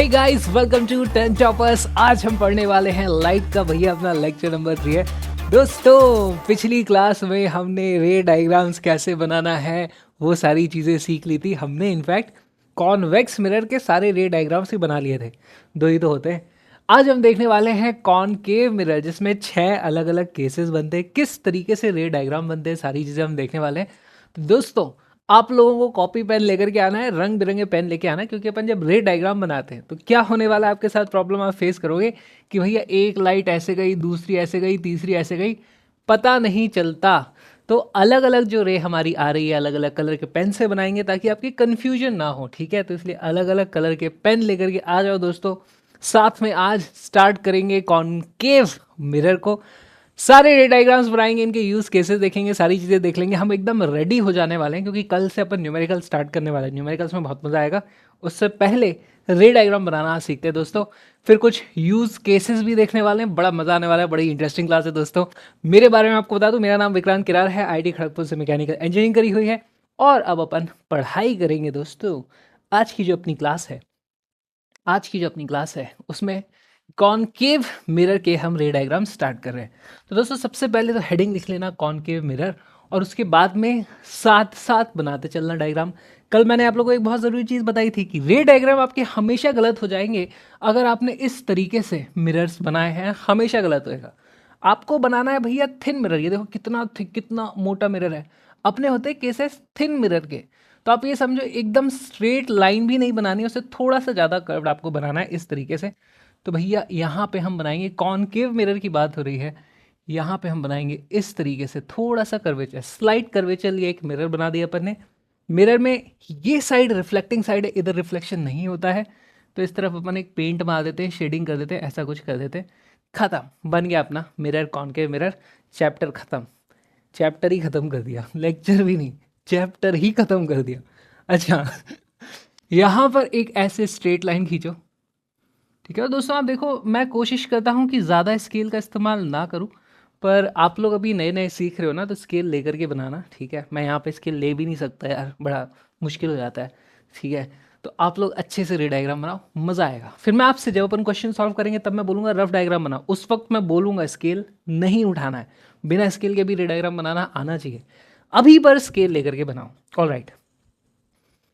Hey guys, welcome to 10 toppers. आज हम पढ़ने वाले हैं लाइट का भैया अपना लेक्चर नंबर 3 है। दोस्तों, पिछली क्लास में हमने रे डायग्राम्स कैसे बनाना है वो सारी चीज़ें सीख ली थी। हमने इनफैक्ट कॉन्वेक्स मिरर के सारे रे डायग्राम्स ही बना लिए थे, 2 ही तो होते हैं। आज हम देखने वाले हैं कॉनकेव मिरर, जिसमें 6 अलग अलग केसेस बनते हैं, किस तरीके से रे डायग्राम बनते हैं, सारी चीज़ें हम देखने वाले हैं। तो दोस्तों, आप लोगों को कॉपी पेन लेकर के आना है, रंग बिरंगे पेन लेके आना है, क्योंकि अपन जब रे डायग्राम बनाते हैं तो क्या होने वाला है आपके साथ प्रॉब्लम आप फेस करोगे कि भैया एक लाइट ऐसे गई, दूसरी ऐसे गई, तीसरी ऐसे गई, पता नहीं चलता। तो अलग अलग जो रे हमारी आ रही है, अलग अलग कलर के पेन से बनाएंगे ताकि आपकी कन्फ्यूजन ना हो, ठीक है। तो इसलिए अलग अलग कलर के पेन लेकर के आ जाओ दोस्तों। साथ में आज स्टार्ट करेंगे कॉनकेव मिरर को, सारे रे डायग्राम्स बनाएंगे, इनके यूज केसेस देखेंगे, सारी चीज़ें देख लेंगे। हम एकदम रेडी हो जाने वाले हैं क्योंकि कल से अपन न्यूमेरिकल स्टार्ट करने वाले हैं। न्यूमेरिकल्स में बहुत मज़ा आएगा। उससे पहले रे डायग्राम बनाना सीखते हैं दोस्तों, फिर कुछ यूज केसेस भी देखने वाले हैं। बड़ा मज़ा आने वाला है, बड़ी इंटरेस्टिंग क्लास है दोस्तों। मेरे बारे में आपको बता दूं, मेरा नाम विक्रांत किरार है, आईटी खड़गपुर से मैकेनिकल इंजीनियरिंग करी हुई है। और अब अपन पढ़ाई करेंगे दोस्तों। आज की जो अपनी क्लास है उसमें कॉनकेव मिरर के हम रे डायग्राम स्टार्ट कर रहे हैं। तो दोस्तों, सबसे पहले तो हेडिंग लिख लेना कॉनकेव मिरर, और उसके बाद में साथ साथ बनाते चलना डायग्राम। कल मैंने आप लोगों को एक बहुत ज़रूरी चीज़ बताई थी कि रे डायग्राम आपके हमेशा गलत हो जाएंगे अगर आपने इस तरीके से मिरर्स बनाए हैं, हमेशा गलत होएगा। आपको बनाना है भैया थिन मिरर। ये देखो कितना थिक, कितना मोटा मिरर है। अपने होते केसेस थिन मिरर के। तो आप ये समझो, एकदम स्ट्रेट लाइन भी नहीं बनानी है, उससे थोड़ा सा ज़्यादा कर्व्ड आपको बनाना है इस तरीके से। तो भैया यहाँ पे हम बनाएंगे, कॉनकेव मिरर की बात हो रही है, यहाँ पे हम बनाएंगे इस तरीके से, थोड़ा सा कर्वेचर, स्लाइट कर्वेचर लिए एक मिरर बना दिया अपन ने। मिरर में ये साइड रिफ्लेक्टिंग साइड है, इधर रिफ्लेक्शन नहीं होता है। तो इस तरफ अपन एक पेंट मार देते हैं, शेडिंग कर देते हैं, ऐसा कुछ कर देते हैं। खत्म, बन गया अपना मिरर, कॉनकेव मिरर। चैप्टर खत्म, चैप्टर ही खत्म कर दिया, लेक्चर भी नहीं, चैप्टर ही खत्म कर दिया। अच्छा, यहाँ पर एक ऐसे स्ट्रेट लाइन खींचो, ठीक है दोस्तों। आप देखो, मैं कोशिश करता हूँ कि ज़्यादा स्केल का इस्तेमाल ना करूँ, पर आप लोग अभी नए नए सीख रहे हो ना, तो स्केल लेकर के बनाना, ठीक है। मैं यहाँ पे स्केल ले भी नहीं सकता यार, बड़ा मुश्किल हो जाता है, ठीक है। तो आप लोग अच्छे से रे डायग्राम बनाओ, मज़ा आएगा। फिर मैं आपसे जब अपन क्वेश्चन सॉल्व करेंगे तब मैं बोलूँगा रफ डायग्राम बनाओ, उस वक्त मैं बोलूँगा स्केल नहीं उठाना है। बिना स्केल के भी रे डायग्राम बनाना आना चाहिए, अभी पर स्केल लेकर के बनाओ। ऑल राइट,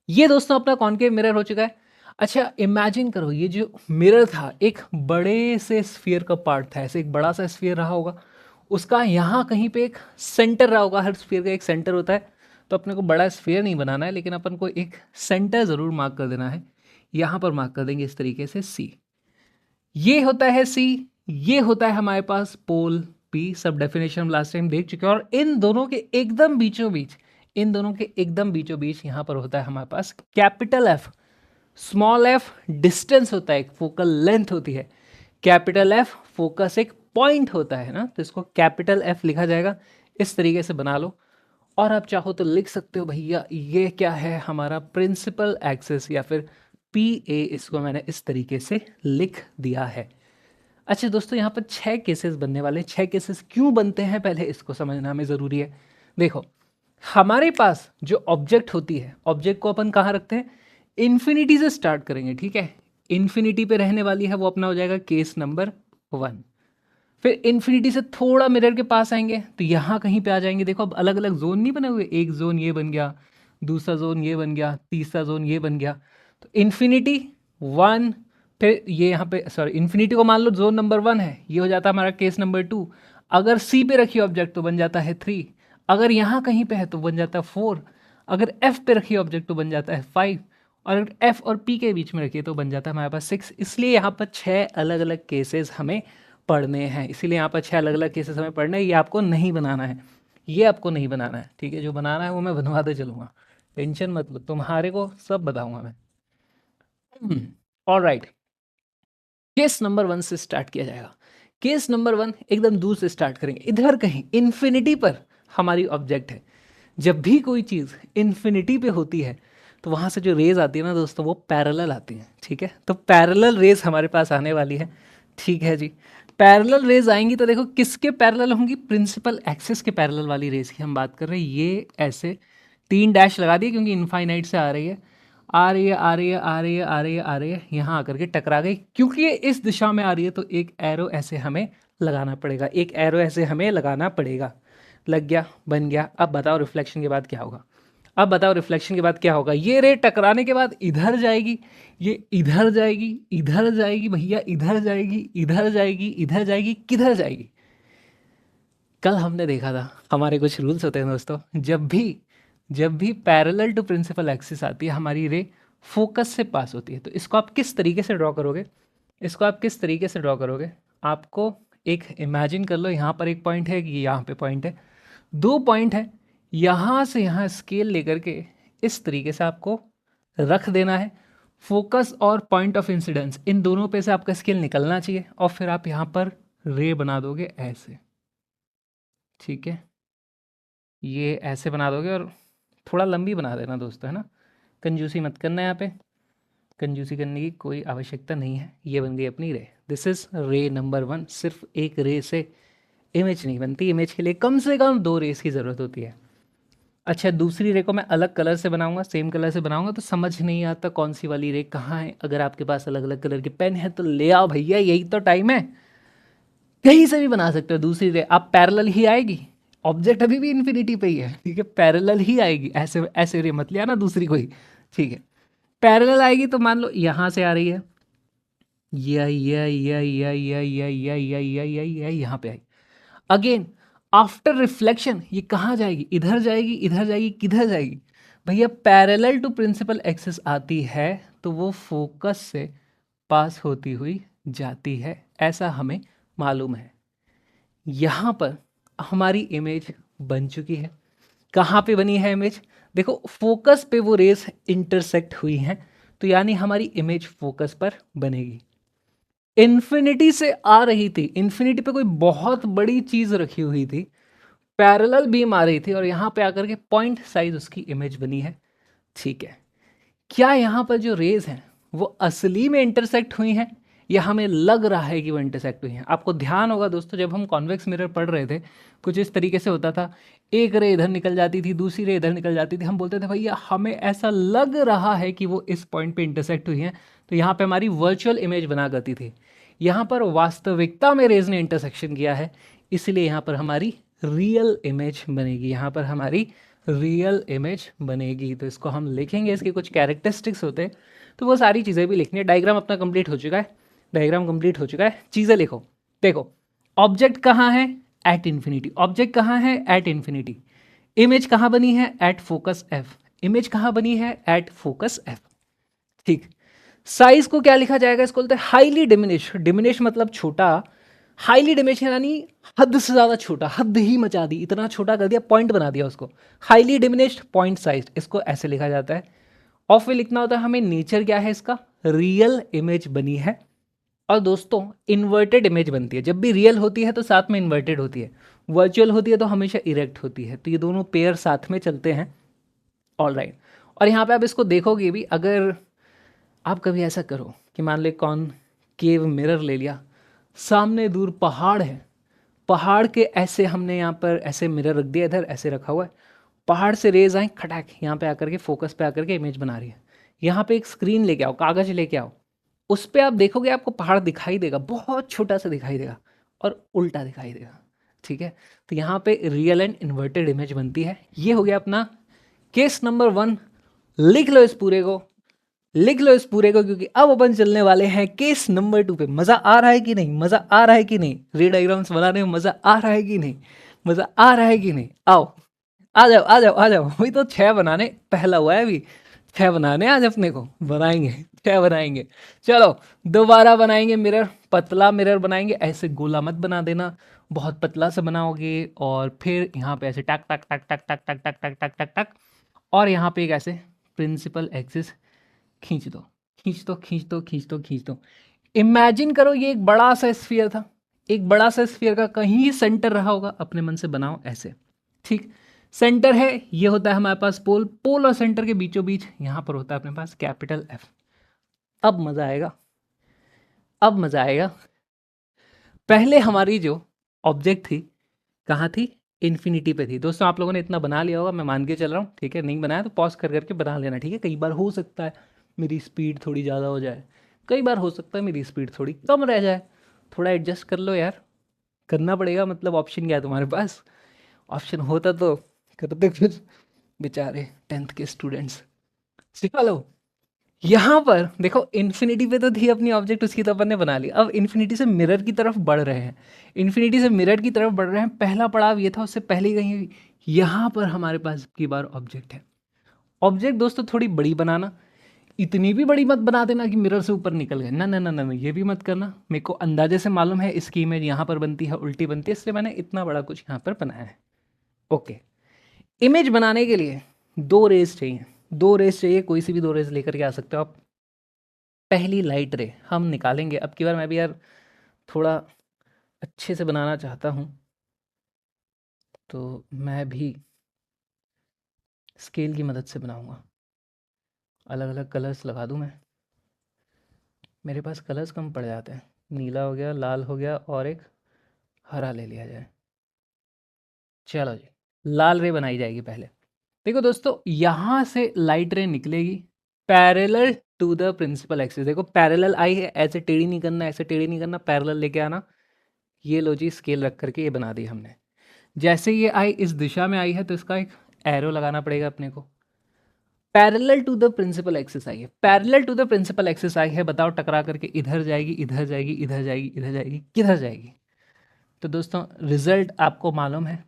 ये दोस्तों अपना कॉनकेव मिरर हो चुका है। अच्छा, इमेजिन करो, ये जो मिरर था एक बड़े से स्फीयर का पार्ट था, ऐसे एक बड़ा सा स्फीयर रहा होगा, उसका यहाँ कहीं पे एक सेंटर रहा होगा। हर स्फीयर का एक सेंटर होता है। तो अपने को बड़ा स्फीयर नहीं बनाना है, लेकिन अपन को एक सेंटर ज़रूर मार्क कर देना है। यहाँ पर मार्क कर देंगे इस तरीके से सी। ये होता है सी, ये होता है हमारे पास पोल पी। सब डेफिनेशन हम लास्ट टाइम देख चुके हैं। और इन दोनों के एकदम बीचों बीच यहाँ पर होता है हमारे पास capital F, small F distance होता है, एक फोकल लेंथ होती है। कैपिटल एफ फोकस, एक पॉइंट होता है ना, तो इसको कैपिटल एफ लिखा जाएगा। इस तरीके से बना लो। और आप चाहो तो लिख सकते हो भैया, ये क्या है, हमारा प्रिंसिपल एक्सिस या फिर पी ए, इसको मैंने इस तरीके से लिख दिया है। अच्छा दोस्तों, यहाँ पर 6 केसेस बनने वाले। 6 केसेस क्यों बनते हैं पहले इसको समझना हमें ज़रूरी है। देखो, हमारे पास जो ऑब्जेक्ट होती है, ऑब्जेक्ट को अपन कहाँ रखते हैं, इन्फिनिटी से स्टार्ट करेंगे, ठीक है। इन्फिनिटी पे रहने वाली है, वो अपना हो जाएगा केस नंबर 1। फिर इन्फिनिटी से थोड़ा मिरर के पास आएंगे तो यहाँ कहीं पे आ जाएंगे। देखो, अब अलग अलग जोन नहीं बने हुए, एक जोन ये बन गया, दूसरा जोन ये बन गया, तीसरा जोन ये बन गया। तो इन्फिनिटी 1, फिर ये यहाँ पे, सॉरी, इन्फिनिटी को मान लो जोन नंबर 1 है, ये हो जाता है हमारा केस नंबर 2। अगर सी पे रखिए ऑब्जेक्ट तो बन जाता है 3, अगर यहाँ कहीं पे है तो बन जाता है 4, अगर एफ पे रखिए ऑब्जेक्ट तो बन जाता है 5, और अगर एफ और पी के बीच में रखिए तो बन जाता है हमारे पास 6। इसलिए यहाँ पर 6 अलग अलग केसेस हमें पढ़ने हैं, इसीलिए यहाँ पर 6 अलग अलग केसेस हमें पढ़ने हैं। ये आपको नहीं बनाना है, ये आपको नहीं बनाना है, ठीक है। जो बनाना है वो मैं बनवाते चलूँगा, टेंशन मत लो, तुम्हारे को सब बताऊँगा मैं। ऑल राइट, केस नंबर 1 से स्टार्ट किया जाएगा। केस नंबर 1 एकदम दूर से स्टार्ट करेंगे, इधर कहीं इन्फिनिटी पर हमारी ऑब्जेक्ट है। जब भी कोई चीज़ इन्फिनिटी पे होती है तो वहाँ से जो रेज आती है ना दोस्तों, वो पैरेलल आती हैं, ठीक है। तो पैरेलल रेज हमारे पास आने वाली है, ठीक है जी। पैरेलल रेज आएंगी तो देखो किसके पैरेलल होंगी, प्रिंसिपल एक्सिस के पैरेलल वाली रेज की हम बात कर रहे हैं। ये ऐसे 3 डैश लगा दिए क्योंकि इनफाइनाइट से आ रही है। आ रही है आ रही है आ रही है आ रही है आ रही है, यहाँ आकर के टकरा गई। क्योंकि ये इस दिशा में आ रही है तो एक एरो ऐसे हमें लगाना पड़ेगा, एक एरो ऐसे हमें लगाना पड़ेगा। लग गया, बन गया। अब बताओ रिफ्लेक्शन के बाद क्या होगा? अब बताओ रिफ्लेक्शन के बाद क्या होगा? ये रे टकराने के बाद इधर जाएगी, ये इधर जाएगी, इधर जाएगी भैया, इधर जाएगी, इधर जाएगी, इधर जाएगी, किधर जाएगी? कल हमने देखा था, हमारे कुछ रूल्स होते हैं दोस्तों, जब भी पैरेलल टू प्रिंसिपल एक्सिस आती है हमारी रे फोकस से पास होती है। तो इसको आप किस तरीके से ड्रॉ करोगे? इसको आप किस तरीके से ड्रॉ करोगे? आपको एक इमेजिन कर लो, यहाँ पर एक पॉइंट है, ये यहाँ पे पॉइंट है, दो पॉइंट है, यहाँ से यहाँ स्केल लेकर के इस तरीके से आपको रख देना है। फोकस और पॉइंट ऑफ इंसिडेंस इन दोनों पे से आपका स्केल निकलना चाहिए, और फिर आप यहाँ पर रे बना दोगे ऐसे। ठीक है, ये ऐसे बना दोगे, और थोड़ा लंबी बना देना दोस्तों, है ना। कंजूसी मत करना, यहाँ पे कंजूसी करने की कोई आवश्यकता नहीं है। ये बन गई अपनी रे, दिस इज रे नंबर 1। सिर्फ एक रे से इमेज नहीं बनती, इमेज के लिए कम से कम 2 रेस की ज़रूरत होती है। अच्छा, दूसरी रे को मैं अलग कलर से बनाऊंगा, सेम कलर से बनाऊंगा तो समझ नहीं आता कौन सी वाली रे कहाँ है। अगर आपके पास अलग अलग कलर के पेन है तो ले आओ भैया, यही तो टाइम है। कहीं से भी बना सकते हो दूसरी रे, आप पैरेलल ही आएगी, ऑब्जेक्ट अभी भी इन्फिनिटी पे ही है, ठीक है, पैरेलल ही आएगी। ऐसे ऐसे रे मत लिया ना दूसरी कोई, ठीक है। पैरेलल आएगी तो मान लो यहाँ से आ रही है, ये यहाँ पे आई। अगेन आफ्टर रिफ्लेक्शन ये कहाँ जाएगी? इधर जाएगी, इधर जाएगी, किधर जाएगी भैया? पैरेलल टू प्रिंसिपल एक्सिस आती है तो वो फोकस से पास होती हुई जाती है, ऐसा हमें मालूम है। यहाँ पर हमारी इमेज बन चुकी है। कहाँ पे बनी है इमेज? देखो, फोकस पे वो रेस इंटरसेक्ट हुई हैं, तो यानी हमारी इमेज फोकस पर बनेगी। इन्फिनिटी से आ रही थी, इन्फिनिटी पे कोई बहुत बड़ी चीज रखी हुई थी, पैरेलल बीम आ रही थी, और यहाँ पे आकर के पॉइंट साइज उसकी इमेज बनी है। ठीक है, क्या यहाँ पर जो रेज हैं वो असली में इंटरसेक्ट हुई हैं, या हमें लग रहा है कि वो इंटरसेक्ट हुई हैं? आपको ध्यान होगा दोस्तों, जब हम कॉन्वेक्स मिरर पढ़ रहे थे कुछ इस तरीके से होता था, एक रे इधर निकल जाती थी, दूसरी रे इधर निकल जाती थी, हम बोलते थे भैया हमें ऐसा लग रहा है कि वो इस पॉइंट पे इंटरसेक्ट हुई हैं, तो यहाँ पे हमारी वर्चुअल इमेज बना करती थी। यहाँ पर वास्तविकता में रेज ने इंटरसेक्शन किया है, इसलिए यहाँ पर हमारी रियल इमेज बनेगी, यहाँ पर हमारी रियल इमेज बनेगी। तो इसको हम लिखेंगे, इसके कुछ कैरेक्टरिस्टिक्स होते हैं, तो वो सारी चीज़ें भी लिखनी है। डायग्राम अपना कंप्लीट हो चुका है, डायग्राम कंप्लीट हो चुका है, चीज़ें लिखो। देखो, ऑब्जेक्ट कहाँ है? At infinity. ऑब्जेक्ट कहाँ है? At infinity. इमेज कहाँ बनी है? At focus F. इमेज कहाँ बनी है? At focus F. ठीक, साइज को क्या लिखा जाएगा? इसको बोलते हैं हाईली डिमिनिश। डिमिनिश मतलब छोटा, हाईली डिमिनिश यानी हद से ज़्यादा छोटा, हद ही मचा दी, इतना छोटा कर दिया, पॉइंट बना दिया उसको। हाईली डिमिनिश्ड पॉइंट साइज, इसको ऐसे लिखा जाता है। और फिर लिखना होता है हमें नेचर क्या है इसका? रियल इमेज बनी है। और दोस्तों, इन्वर्टेड इमेज बनती है, जब भी रियल होती है तो साथ में इन्वर्टेड होती है, वर्चुअल होती है तो हमेशा इरेक्ट होती है, तो ये दोनों पेयर साथ में चलते हैं। All right. और यहाँ पे आप इसको देखोगे भी, अगर आप कभी ऐसा करो कि मान ले कौन केव मिरर ले लिया, सामने दूर पहाड़ है, पहाड़ के ऐसे हमने यहाँ पर ऐसे मिरर रख दिया, इधर ऐसे रखा हुआ है, पहाड़ से रेज आए खटाक, यहाँ पे आकर के फोकस पे आकर के इमेज बना रही है। यहाँ पे एक स्क्रीन लेके आओ, कागज लेके आओ, उस पर आप देखोगे आपको पहाड़ दिखाई देगा, बहुत छोटा सा दिखाई देगा और उल्टा दिखाई देगा। ठीक है, तो यहाँ पे रियल एंड इन्वर्टेड इमेज बनती है। ये हो गया अपना केस नंबर 1। लिख लो इस पूरे को, लिख लो इस पूरे को, क्योंकि अब अपन चलने वाले हैं केस नंबर 2 पे। मजा आ रहा है कि नहीं? मजा आ रहा है कि नहीं? रे डायग्राम्स बनाने में मजा आ रहा है कि नहीं? मजा आ रहा है कि नहीं? आओ, आ जाओ आ जाओ आ जाओ। वही तो 6 बनाने पहला हुआ है अभी, 6 बनाने आज अपने को, बनाएंगे 6 बनाएंगे। चलो दोबारा बनाएंगे मिरर, पतला मिरर बनाएंगे, ऐसे गोला मत बना देना, बहुत पतला सा बनाओगे। और फिर यहाँ पे ऐसे टक टक टक टक टक टक टक टक टक टक टक, और यहाँ पे एक ऐसे प्रिंसिपल एक्सिस खींच दो, खींच दो, खींच दो, खींच दो, खींच दो। इमेजिन करो ये एक बड़ा सा स्फीयर था, एक बड़ा सा स्फीयर का कहीं सेंटर रहा होगा, अपने मन से बनाओ ऐसे। ठीक, सेंटर है, ये होता है हमारे पास पोल, पोल और सेंटर के बीचों बीच यहाँ पर होता है अपने पास कैपिटल एफ। अब मजा आएगा, अब मजा आएगा। पहले हमारी जो ऑब्जेक्ट थी, कहाँ थी? इन्फिनिटी पे थी। दोस्तों आप लोगों ने इतना बना लिया होगा, मैं मान के चल रहा हूँ, ठीक है। नहीं बनाया तो पॉज कर करके बना लेना, ठीक है। कई बार हो सकता है मेरी स्पीड थोड़ी ज़्यादा हो जाए, कई बार हो सकता है मेरी स्पीड थोड़ी कम रह जाए, थोड़ा एडजस्ट कर लो यार, करना पड़ेगा। मतलब ऑप्शन क्या है तुम्हारे पास? ऑप्शन होता तो करते फिर, बेचारे 10th के स्टूडेंट्स। चलो यहाँ पर देखो, इन्फिनिटी पे तो थी अपनी ऑब्जेक्ट, उसकी तो अपन ने बना ली। अब इन्फिनिटी से मिरर की तरफ बढ़ रहे हैं, इन्फिनिटी से मिरर की तरफ बढ़ रहे हैं। पहला पड़ाव ये था, उससे पहले कहीं यहाँ पर हमारे पास की बार ऑब्जेक्ट है। ऑब्जेक्ट दोस्तों थोड़ी बड़ी बनाना, इतनी भी बड़ी मत बना देना कि मिरर से ऊपर निकल गए, ना ना ना ना, ये भी मत करना। मेरे को अंदाजे से मालूम है इसकी इमेज यहाँ पर बनती है, उल्टी बनती है, इसलिए मैंने इतना बड़ा कुछ यहाँ पर बनाया है। ओके, इमेज बनाने के लिए दो रेज चाहिए, दो रेज चाहिए, कोई सी भी दो रेज लेकर के आ सकते हो आप। पहली लाइट रे हम निकालेंगे, अब की बार मैं भी यार थोड़ा अच्छे से बनाना चाहता हूँ, तो मैं भी स्केल की मदद से बनाऊँगा। अलग अलग कलर्स लगा दूँ मैं, मेरे पास कलर्स कम पड़ जाते हैं। नीला हो गया, लाल हो गया, और एक हरा ले लिया जाए। चलो जी, लाल रे बनाई जाएगी पहले। देखो दोस्तों, यहाँ से लाइट रे निकलेगी parallel to the principal axis. देखो पैरेलल आई है, ऐसे टेढ़ी नहीं करना, ऐसे टेढ़ी नहीं करना, पैरेलल लेके आना। ये लो जी, स्केल रख करके ये बना दी हमने। जैसे ये आई इस दिशा में आई है, तो इसका एक एरो लगाना पड़ेगा अपने को। Parallel to the principal axis आई है, parallel to the principal axis आई है। बताओ टकरा करके इधर जाएगी, इधर जाएगी, इधर जाएगी, इधर जाएगी, किधर जाएगी? तो दोस्तों रिजल्ट आपको मालूम है,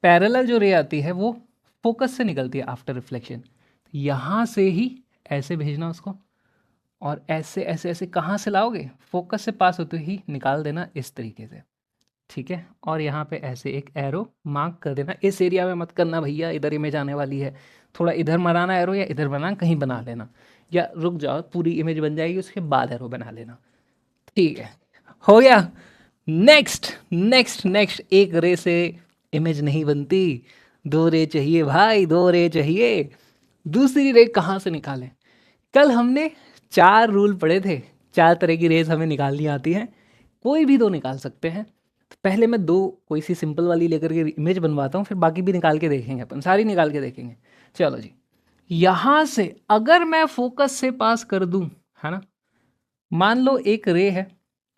पैरेलल जो रे आती है वो फोकस से निकलती है आफ्टर रिफ्लेक्शन। यहाँ से ही ऐसे भेजना उसको, और ऐसे ऐसे ऐसे कहाँ से लाओगे? फोकस से पास होते ही निकाल देना इस तरीके से, ठीक है। और यहाँ पे ऐसे एक एरो मार्क कर देना। इस एरिया में मत करना भैया, इधर इमेज आने वाली है, थोड़ा इधर बनाना एरो, या इधर बनाना, कहीं बना लेना, या रुक जाओ पूरी इमेज बन जाएगी उसके बाद एरो बना लेना, ठीक है। हो गया। नेक्स्ट नेक्स्ट नेक्स्ट, एक रे से इमेज नहीं बनती, दो रे चाहिए भाई, दो रे चाहिए। दूसरी रे कहाँ से निकालें? कल हमने 4 रूल पढ़े थे, 4 तरह की रेज हमें निकालनी आती हैं, कोई भी दो निकाल सकते हैं। तो पहले मैं दो कोई सी सिंपल वाली लेकर के इमेज बनवाता हूँ, फिर बाकी भी निकाल के देखेंगे अपन, सारी निकाल के देखेंगे। चलो जी, यहाँ से अगर मैं फोकस से पास कर दूँ, है ना, मान लो एक रे है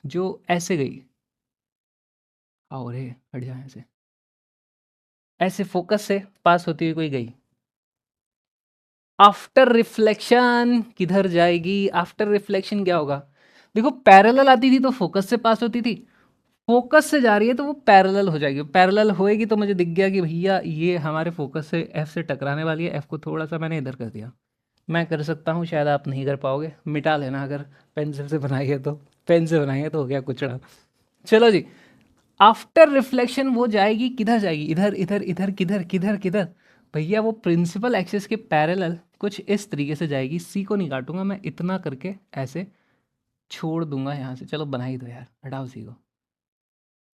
जो ऐसे गई, आओ रे हट जाए, ऐसे ऐसे फोकस से पास होती हुई कोई गई, आफ्टर रिफ्लेक्शन किधर जाएगी? आफ्टर रिफ्लेक्शन क्या होगा? देखो पैरेलल आती थी तो फोकस से पास होती थी, फोकस से जा रही है तो वो पैरेलल हो जाएगी। पैरेलल होएगी तो मुझे दिख गया कि भैया ये हमारे फोकस से एफ से टकराने वाली है, एफ को थोड़ा सा मैंने इधर कर दिया। मैं कर सकता हूँ, शायद आप नहीं कर पाओगे, मिटा लेना अगर पेंसिल से बनाई है तो, पेन से बनाई है तो हो गया कुचड़ा। चलो जी, आफ्टर रिफ्लेक्शन वो जाएगी, किधर जाएगी? इधर इधर इधर, किधर किधर किधर? भैया वो प्रिंसिपल एक्सिस के पैरेलल कुछ इस तरीके से जाएगी। सी को नहीं काटूंगा मैं, इतना करके ऐसे छोड़ दूंगा यहाँ से। चलो बना ही दो यार, हटाओ सी को।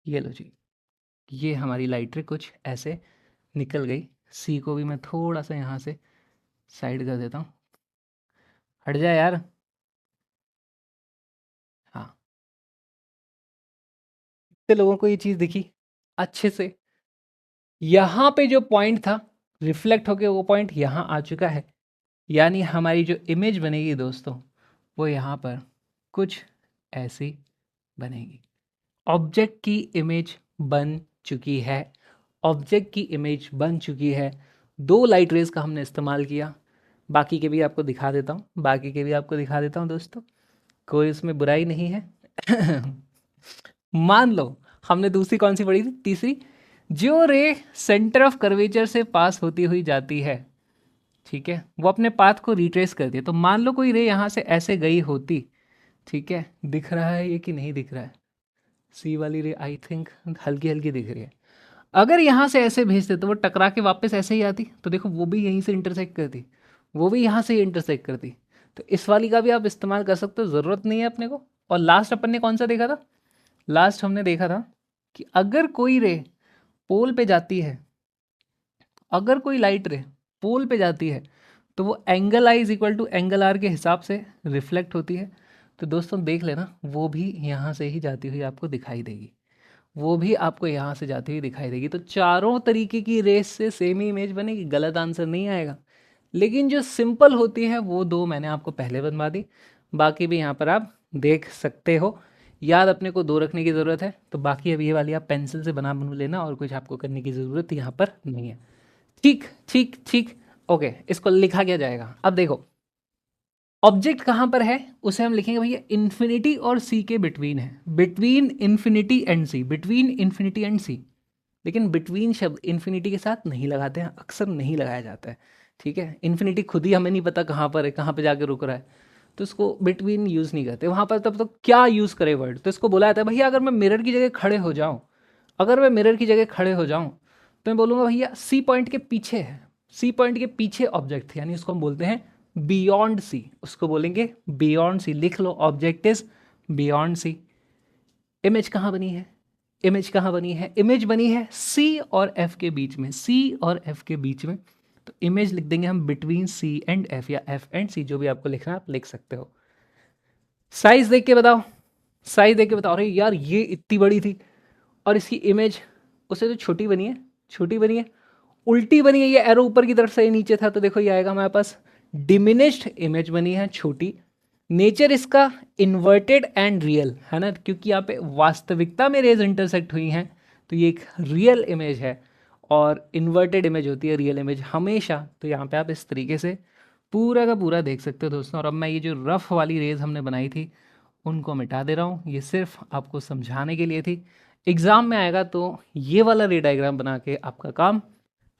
ये लो जी, ये हमारी लाइट रे कुछ ऐसे निकल गई। सी को भी मैं थोड़ा सा यहाँ से साइड कर देता हूँ, हट जाए यार। हाँ, कितने लोगों को ये चीज़ दिखी अच्छे से? यहाँ पे जो पॉइंट था, रिफ्लेक्ट होके वो पॉइंट यहाँ आ चुका है, यानी हमारी जो इमेज बनेगी दोस्तों, वो यहाँ पर कुछ ऐसी बनेगी। ऑब्जेक्ट की इमेज बन चुकी है, ऑब्जेक्ट की इमेज बन चुकी है। दो लाइट रेज का हमने इस्तेमाल किया, बाकी के भी आपको दिखा देता हूँ, बाकी के भी आपको दिखा देता हूँ दोस्तों, कोई उसमें बुराई नहीं है। मान लो हमने दूसरी कौन सी पढ़ी थी? तीसरी, जो रे सेंटर ऑफ कर्वेचर से पास होती हुई जाती है, ठीक है, वो अपने पाथ को रिट्रेस करती है। तो मान लो कोई रे यहाँ से ऐसे गई होती, ठीक है, दिख रहा है ये कि नहीं दिख रहा है? सी वाली रे आई थिंक हल्की हल्की दिख रही है। अगर यहाँ से ऐसे भेजते तो वो टकरा के वापस ऐसे ही आती, तो देखो वो भी यहीं से इंटरसेक्ट करती, वो भी यहाँ से इंटरसेक्ट करती। तो इस वाली का भी आप इस्तेमाल कर सकते हो, ज़रूरत नहीं है अपने को। और लास्ट अपन ने कौन सा देखा था? लास्ट हमने देखा था कि अगर कोई रे पोल पे जाती है, अगर कोई लाइट रे पोल पे जाती है, तो वो angle I is equal to angle R के हिसाब से रिफ्लेक्ट होती है। तो दोस्तों देख लेना, वो भी यहाँ से ही जाती हुई आपको दिखाई देगी, वो भी आपको यहाँ से जाती हुई दिखाई देगी। तो चारों तरीके की रेस से सेम ही इमेज बनेगी, गलत आंसर नहीं आएगा। लेकिन जो सिंपल होती है वो दो मैंने आपको पहले बनवा दी, बाकी भी यहाँ पर आप देख सकते हो। याद अपने को दो रखने की ज़रूरत है, तो बाकी अब ये वाली आप पेंसिल से बना बनू लेना, और कुछ आपको करने की ज़रूरत यहाँ पर नहीं है। ठीक ठीक ठीक, ओके। इसको लिखा क्या जाएगा, अब देखो ऑब्जेक्ट कहाँ पर है, उसे हम लिखेंगे भैया इन्फिनिटी और सी के बिटवीन है, between infinity and C, between infinity and C. लेकिन बिटवीन शब्द इन्फिनिटी के साथ नहीं लगाते हैं, अक्सर नहीं लगाया जाता है, ठीक है। इन्फिनिटी खुद ही हमें नहीं पता कहाँ पर है, कहाँ पे जाके रुक रहा है, तो इसको बिटवीन यूज़ नहीं करते वहाँ पर। तब तो क्या यूज़ करे वर्ड, तो इसको बोला जाता है भैया अगर मैं मिरर की जगह खड़े हो जाऊँ, अगर मैं मिरर की जगह खड़े हो जाऊँ तो मैं बोलूँगा भैया सी पॉइंट के पीछे है, सी पॉइंट के पीछे ऑब्जेक्ट, यानी उसको हम बोलते हैं बियॉन्ड सी, उसको बोलेंगे बियॉन्ड सी। लिख लो object is beyond C. Image कहाँ बनी है, इमेज कहाँ बनी है, इमेज बनी है सी और एफ के बीच में, सी और एफ के बीच में। तो इमेज लिख देंगे हम बिटवीन सी एंड एफ, या एफ एंड सी, जो भी आपको लिखना है आप लिख सकते हो। साइज देख के बताओ, साइज देख के बताओ। अरे यार ये इतनी बड़ी थी और इसकी इमेज उससे तो छोटी बनी है, छोटी बनी है, उल्टी बनी है, ये एरो ऊपर की तरफ से नीचे था, तो देखो ये आएगा हमारे पास डिमिनिश्ड इमेज बनी है, छोटी। नेचर इसका इन्वर्टेड एंड रियल है ना, क्योंकि यहाँ पे वास्तविकता में रेज इंटरसेक्ट हुई हैं, तो ये एक रियल इमेज है। और इन्वर्टेड इमेज होती है रियल इमेज हमेशा। तो यहाँ पे आप इस तरीके से पूरा का पूरा देख सकते हो दोस्तों। और अब मैं ये जो रफ वाली रेज हमने बनाई थी उनको मिटा दे रहा हूँ, ये सिर्फ आपको समझाने के लिए थी। एग्ज़ाम में आएगा तो ये वाला रे डायग्राम बना के आपका काम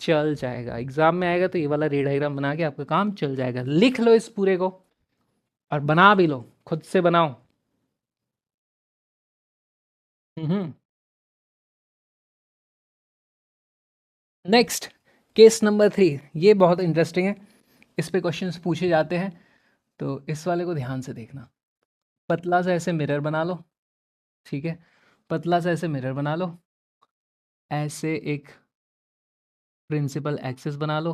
चल जाएगा, एग्ज़ाम में आएगा तो ये वाला रे डायग्राम बना के आपका काम चल जाएगा। लिख लो इस पूरे को और बना भी लो, खुद से बनाओ। हम्म। नेक्स्ट केस नंबर 3, ये बहुत इंटरेस्टिंग है, इस पे क्वेश्चंस पूछे जाते हैं, तो इस वाले को ध्यान से देखना। पतला सा ऐसे मिरर बना लो, ठीक है, पतला सा ऐसे मिरर बना लो, ऐसे एक प्रिंसिपल एक्सिस बना लो।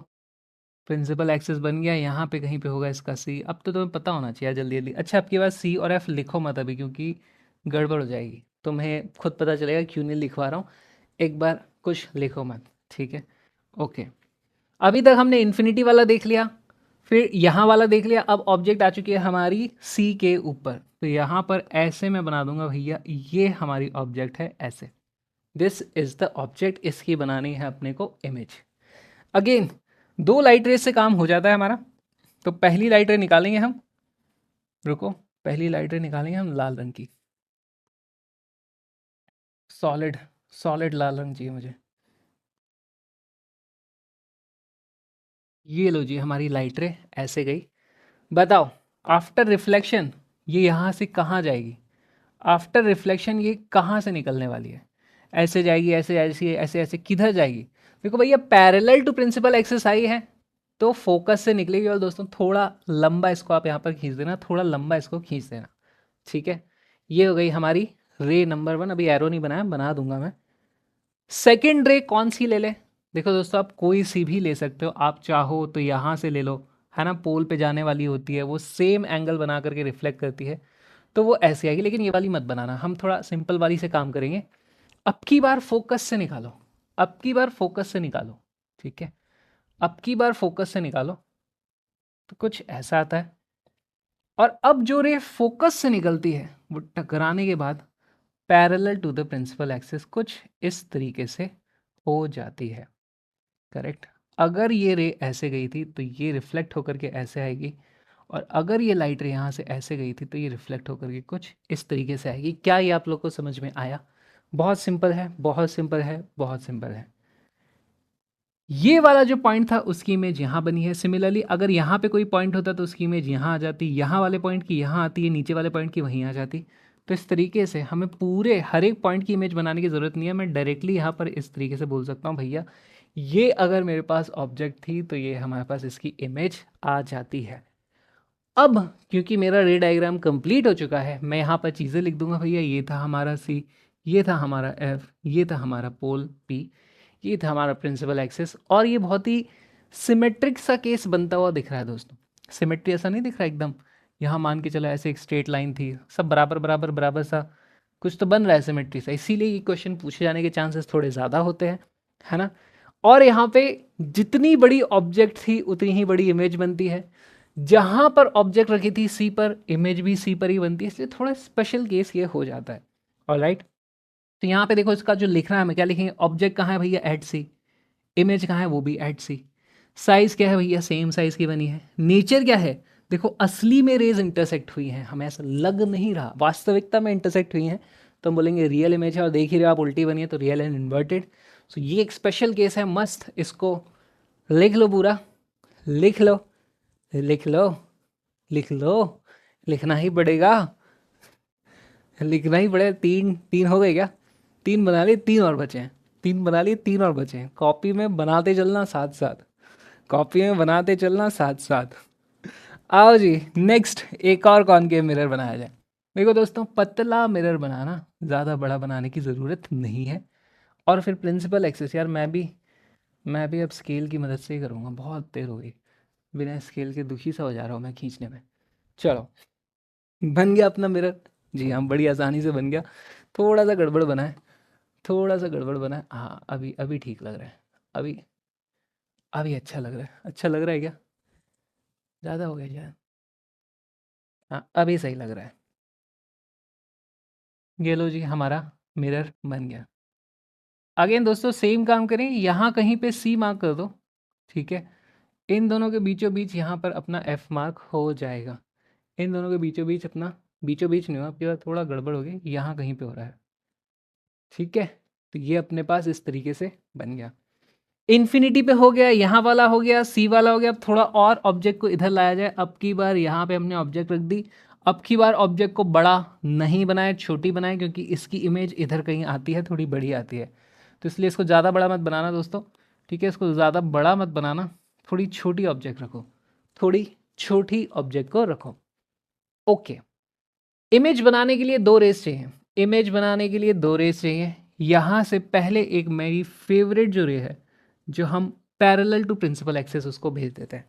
प्रिंसिपल एक्सिस बन गया, यहाँ पे कहीं पे होगा इसका सी। अब तो तुम्हें पता होना चाहिए जल्दी जल्दी। अच्छा आपके पास सी और एफ लिखो मत अभी, क्योंकि गड़बड़ हो जाएगी, तुम्हें खुद पता चलेगा क्यों नहीं लिखवा रहा हूँ। एक बार कुछ लिखो मत, ठीक है, ओके। अभी तक हमने इन्फिनिटी वाला देख लिया, फिर यहाँ वाला देख लिया। अब ऑब्जेक्ट आ चुकी है हमारी सी के ऊपर, तो यहाँ पर ऐसे मैं बना दूंगा भैया, ये हमारी ऑब्जेक्ट है ऐसे, दिस इज द ऑब्जेक्ट, इसकी बनानी है अपने को इमेज। अगेन दो लाइट रेस से काम हो जाता है हमारा। तो पहली लाइट रे निकालेंगे हम, रुको, पहली लाइट रे निकालेंगे हम लाल रंग की, सॉलिड, सॉलिड लाल रंग चाहिए मुझे। ये लो जी हमारी लाइट रे ऐसे गई। बताओ आफ्टर रिफ्लेक्शन ये यहाँ से कहाँ जाएगी, आफ्टर रिफ्लेक्शन ये कहाँ से निकलने वाली है, ऐसे जाएगी, ऐसे ऐसे ऐसे ऐसे, किधर जाएगी। देखो भैया पैरेलल टू प्रिंसिपल एक्सिस आई है, तो फोकस से निकलेगी। और दोस्तों थोड़ा लंबा इसको आप यहाँ पर खींच देना, थोड़ा लंबा इसको खींच देना, ठीक है। ये हो गई हमारी रे नंबर 1, अभी एरो नहीं बनाया, बना दूंगा मैं। सेकेंड रे कौन सी ले ले, देखो दोस्तों आप कोई सी भी ले सकते हो, आप चाहो तो यहाँ से ले लो, है ना, पोल पे जाने वाली होती है वो, सेम एंगल बना करके रिफ्लेक्ट करती है, तो वो ऐसी आएगी। लेकिन ये वाली मत बनाना, हम थोड़ा सिंपल वाली से काम करेंगे। अब की बार फोकस से निकालो, अब की बार फोकस से निकालो, ठीक है, अब की बार फोकस से निकालो, तो कुछ ऐसा आता है। और अब जो रे फोकस से निकलती है वो टकराने के बाद parallel to the principal axis कुछ इस तरीके से हो जाती है, करेक्ट। अगर ये रे ऐसे गई थी तो ये रिफ्लेक्ट होकर के ऐसे आएगी, और अगर ये लाइट रे यहाँ से ऐसे गई थी तो ये रिफ्लेक्ट होकर के कुछ इस तरीके से आएगी। क्या ये आप लोग को समझ में आया? बहुत सिंपल है, बहुत सिंपल है, बहुत सिंपल है। ये वाला जो पॉइंट था उसकी इमेज यहाँ बनी है। सिमिलरली अगर यहाँ पे कोई पॉइंट होता तो उसकी इमेज यहाँ आ जाती, यहाँ वाले पॉइंट की यहाँ आती है, नीचे वाले पॉइंट की वहीं आ जाती। तो इस तरीके से हमें पूरे हर एक पॉइंट की इमेज बनाने की ज़रूरत नहीं है। मैं डायरेक्टली यहाँ पर इस तरीके से बोल सकता हूँ भैया ये अगर मेरे पास ऑब्जेक्ट थी तो ये हमारे पास इसकी इमेज आ जाती है। अब क्योंकि मेरा रे डायग्राम कंप्लीट हो चुका है, मैं यहाँ पर चीज़ें लिख दूंगा भैया, ये था हमारा सी, ये था हमारा एफ, ये था हमारा पोल पी, ये था हमारा प्रिंसिपल एक्सिस। और ये बहुत ही सिमेट्रिक सा केस बनता हुआ दिख रहा है दोस्तों। सिमेट्री ऐसा नहीं दिख रहा एकदम, यहाँ मान के चलो ऐसे एक स्ट्रेट लाइन थी, सब बराबर बराबर बराबर सा कुछ तो बन रहा है सिमेट्री से, इसीलिए ये क्वेश्चन पूछे जाने के चांसेस थोड़े ज़्यादा होते हैं, है ना। और यहाँ पे जितनी बड़ी ऑब्जेक्ट थी उतनी ही बड़ी इमेज बनती है। जहाँ पर ऑब्जेक्ट रखी थी सी पर, इमेज भी सी पर ही बनती है, इसलिए थोड़ा स्पेशल केस ये हो जाता है। ऑलराइट, तो यहाँ पे देखो इसका जो लिखना है हमें क्या लिखेंगे, ऑब्जेक्ट कहाँ है भैया, एट सी, इमेज कहाँ है, वो भी एट सी, साइज क्या है भैया, सेम साइज की बनी है, नेचर क्या है, देखो असली में रेज इंटरसेक्ट हुई हैं, हमें ऐसा लग नहीं रहा, वास्तविकता में इंटरसेक्ट हुई हैं, तो हम बोलेंगे रियल इमेज है, और देख ही रहे हो आप उल्टी बनी है तो रियल एंड इन्वर्टेड। सो ये एक स्पेशल केस है, मस्त, इसको लिख लो पूरा, लिख लो, लिख लो, लिख लो, लिखना ही पड़ेगा, लिखना ही पड़ेगा। तीन तीन हो गए क्या, तीन बना लिए, तीन और बचे हैं, तीन बना लिए, तीन और बचे हैं, कॉपी में बनाते चलना साथ साथ, कॉपी में बनाते चलना साथ साथ। आओ जी, नेक्स्ट एक और कॉनकेव मिरर बनाया जाए। देखो दोस्तों, पतला मिरर बनाना, ज़्यादा बड़ा बनाने की ज़रूरत नहीं है। और फिर प्रिंसिपल एक्सेस, यार मैं भी अब स्केल की मदद से ही करूँगा, बहुत देर हो गई, बिना स्केल के दुखी सा हो जा रहा हूँ मैं खींचने में। चलो, बन गया अपना मिरर, जी हाँ, बड़ी आसानी से बन गया। थोड़ा सा गड़बड़ बना है, थोड़ा सा गड़बड़ बना है, हाँ अभी अभी ठीक लग रहा है, अभी अभी अच्छा लग रहा है, अच्छा लग रहा है क्या, ज़्यादा हो गया क्या, हाँ अभी सही लग रहा है। ये लो जी, हमारा मिरर बन गया। अगेन दोस्तों सेम काम करें, यहाँ कहीं पे सी मार्क कर दो, ठीक है, इन दोनों के बीचों बीच यहाँ पर अपना एफ मार्क हो जाएगा, इन दोनों के बीचों बीच अपना, बीचों बीच नहीं हो, आपके पास थोड़ा गड़बड़ हो गई, यहाँ कहीं पे हो रहा है, ठीक है। तो ये अपने पास इस तरीके से बन गया, इन्फिनिटी पे हो गया, यहाँ वाला हो गया, सी वाला हो गया। अब थोड़ा और ऑब्जेक्ट को इधर लाया जाए, अब की बार यहाँ पे हमने ऑब्जेक्ट रख दी, अब की बार ऑब्जेक्ट को बड़ा नहीं बनाए, छोटी बनाए, क्योंकि इसकी इमेज इधर कहीं आती है, थोड़ी बड़ी आती है, तो इसलिए इसको ज़्यादा बड़ा मत बनाना दोस्तों, ठीक है, इसको ज़्यादा बड़ा मत बनाना, थोड़ी छोटी ऑब्जेक्ट रखो, थोड़ी छोटी ऑब्जेक्ट को रखो। ओके, इमेज बनाने के लिए दो रेस चाहिए, इमेज बनाने के लिए दो रेस चाहिए। यहाँ से पहले एक मेरी फेवरेट जो रे है, जो हम पैरेलल टू प्रिंसिपल एक्सेस उसको भेज देते हैं।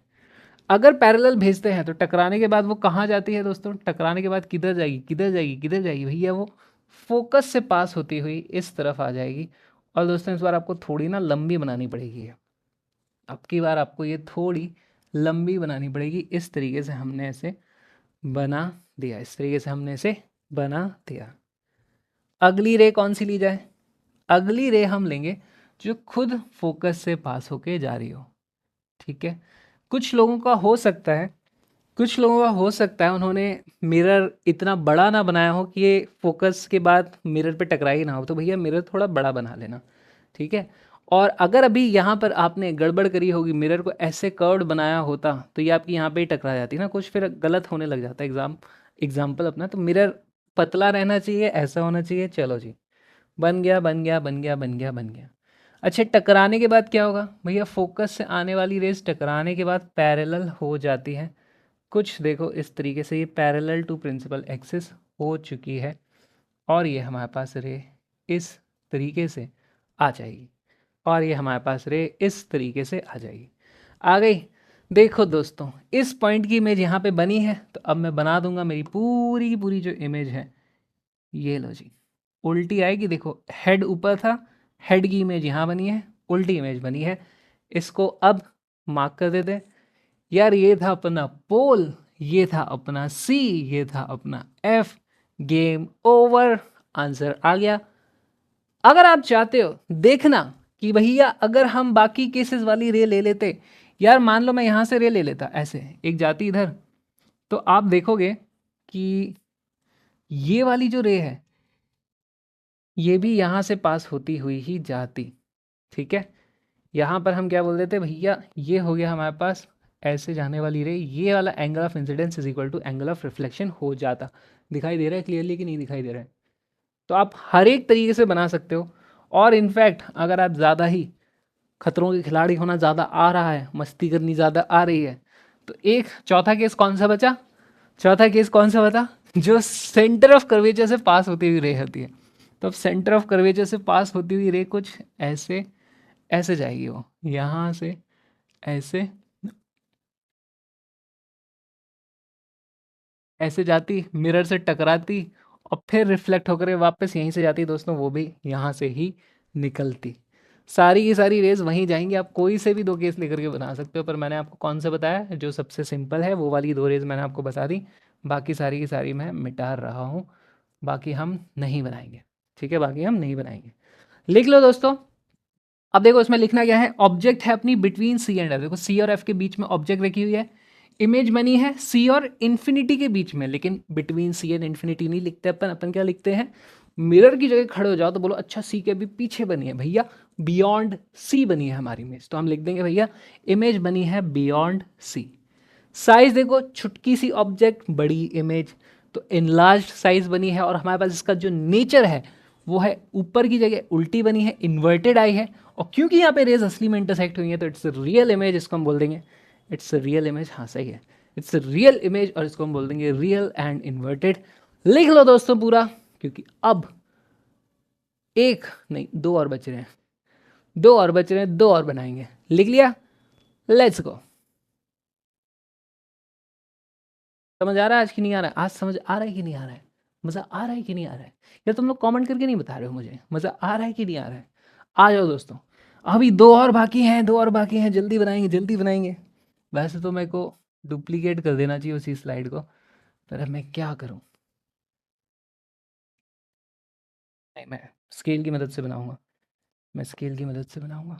अगर पैरेलल भेजते हैं तो टकराने के बाद वो कहाँ जाती है दोस्तों, टकराने के बाद किधर जाएगी, किधर जाएगी, किधर जाएगी भैया, वो फोकस से पास होती हुई इस तरफ आ जाएगी। और दोस्तों इस बार आपको थोड़ी ना लंबी बनानी पड़ेगी, अब की बार आपको ये थोड़ी लंबी बनानी पड़ेगी, इस तरीके से हमने इसे बना दिया, इस तरीके से हमने इसे बना दिया। अगली रे कौन सी ली जाए, अगली रे हम लेंगे जो खुद फोकस से पास होके जा रही हो, ठीक है। कुछ लोगों का हो सकता है, कुछ लोगों का हो सकता है उन्होंने मिरर इतना बड़ा ना बनाया हो कि ये फोकस के बाद मिरर पे टकरा ही ना हो, तो भैया मिरर थोड़ा बड़ा बना लेना, ठीक है। और अगर अभी यहाँ पर आपने गड़बड़ करी होगी, मिरर को ऐसे कर्व्ड बनाया होता तो ये आपकी यहाँ पे ही टकरा जाती ना, कुछ फिर गलत होने लग जाता है एग्जाम्पल अपना। तो मिरर पतला रहना चाहिए, ऐसा होना चाहिए। चलो जी, बन गया, बन गया, बन गया, बन गया, बन गया। अच्छा, टकराने के बाद क्या होगा भैया, फोकस से आने वाली रेस टकराने के बाद पैरेलल हो जाती है, कुछ देखो इस तरीके से, ये पैरेलल टू प्रिंसिपल एक्सिस हो चुकी है, और ये हमारे पास रे इस तरीके से आ जाएगी, और ये हमारे पास रे इस तरीके से आ जाएगी, आ गई। देखो दोस्तों, इस पॉइंट की इमेज यहाँ पे बनी है, तो अब मैं बना दूंगा मेरी पूरी की पूरी जो इमेज है, ये लो जी, उल्टी आएगी। देखो हेड ऊपर था, हेड की इमेज यहाँ बनी है, उल्टी इमेज बनी है, इसको अब मार्क कर देते हैं। यार ये था अपना पोल, ये था अपना सी, ये था अपना एफ, गेम ओवर, आंसर आ गया। अगर आप चाहते हो देखना कि भैया अगर हम बाकी केसेस वाली रे ले लेते, यार मान लो मैं यहाँ से रे ले लेता, ऐसे एक जाती इधर, तो आप देखोगे कि ये वाली जो रे है ये भी यहाँ से पास होती हुई ही जाती, ठीक है। यहाँ पर हम क्या बोल देते भैया, ये हो गया हमारे पास ऐसे जाने वाली रे, ये वाला angle of incidence is equal to angle of reflection हो जाता। दिखाई दे रहा है क्लियरली कि नहीं दिखाई दे रहा है? तो आप हर एक तरीके से बना सकते हो। और इनफैक्ट अगर आप ज़्यादा ही खतरों के खिलाड़ी होना ज़्यादा आ रहा है, मस्ती करनी ज़्यादा आ रही है, तो एक चौथा केस कौन सा बचा, चौथा केस कौन सा बता, जो सेंटर ऑफ कर्वेचर से पास होती हुई रे होती है। तो अब सेंटर ऑफ कर्वेचर से पास होती हुई रे कुछ ऐसे ऐसे जाएगी, वो यहाँ से ऐसे ऐसे जाती, मिरर से टकराती, और फिर रिफ्लेक्ट होकर वापस यहीं से जाती दोस्तों, वो भी यहाँ से ही निकलती। सारी की सारी रेज वहीं जाएंगी। आप कोई से भी दो केस लेकर के बना सकते हो, पर मैंने आपको कौन सा बताया जो सबसे सिंपल है, वो वाली दो रेज मैंने आपको बता दी। बाकी सारी की सारी मैं मिटा रहा हूँ, बाकी हम नहीं बनाएंगे। ठीक है, बाकी हम नहीं बनाएंगे। लिख लो दोस्तों। अब देखो इसमें लिखना क्या है, ऑब्जेक्ट है अपनी बिटवीन सी एंड एफ। देखो सी और एफ के बीच में ऑब्जेक्ट रखी हुई है, इमेज बनी है सी और इन्फिनिटी के बीच में, लेकिन बिटवीन सी एंड इन्फिनिटी नहीं लिखते अपन। अपन क्या लिखते हैं, मिरर की जगह खड़े हो जाओ तो बोलो अच्छा सी के भी पीछे बनी है भैया, बियॉन्ड सी बनी है हमारी इमेज, तो हम लिख देंगे भैया इमेज बनी है बियॉन्ड सी। साइज देखो, छुटकी सी ऑब्जेक्ट बड़ी इमेज, तो इनलार्ज साइज बनी है। और हमारे पास इसका जो नेचर है वो है ऊपर की जगह उल्टी बनी है, इन्वर्टेड आई है। और क्योंकि यहाँ पे रेज असली में इंटरसेक्ट हुई है तो इट्स रियल इमेज, इसको हम बोल देंगे इट्स रियल इमेज। हाँ सही है, इट्स रियल इमेज, और इसको हम बोल देंगे रियल एंड इन्वर्टेड। लिख लो दोस्तों पूरा, क्योंकि अब एक नहीं दो और बच रहे हैं, दो और बच रहे हैं, दो और बनाएंगे। लिख लिया, लेट्स गो। समझ आ रहा है आज कि नहीं आ रहा है? आज समझ आ रहा है कि नहीं आ रहा है? मज़ा आ रहा है कि नहीं आ रहा है? यार तुम लोग कमेंट करके नहीं बता रहे हो मुझे मज़ा आ रहा है कि नहीं आ रहा है। आ जाओ दोस्तों, अभी दो और बाकी हैं, दो और बाकी हैं, जल्दी बनाएंगे जल्दी बनाएंगे। वैसे तो मेरे को डुप्लीकेट कर देना चाहिए उसी स्लाइड को, पर अब मैं क्या करूं। नहीं, मैं स्केल की मदद से बनाऊंगा, मैं स्केल की मदद से बनाऊंगा,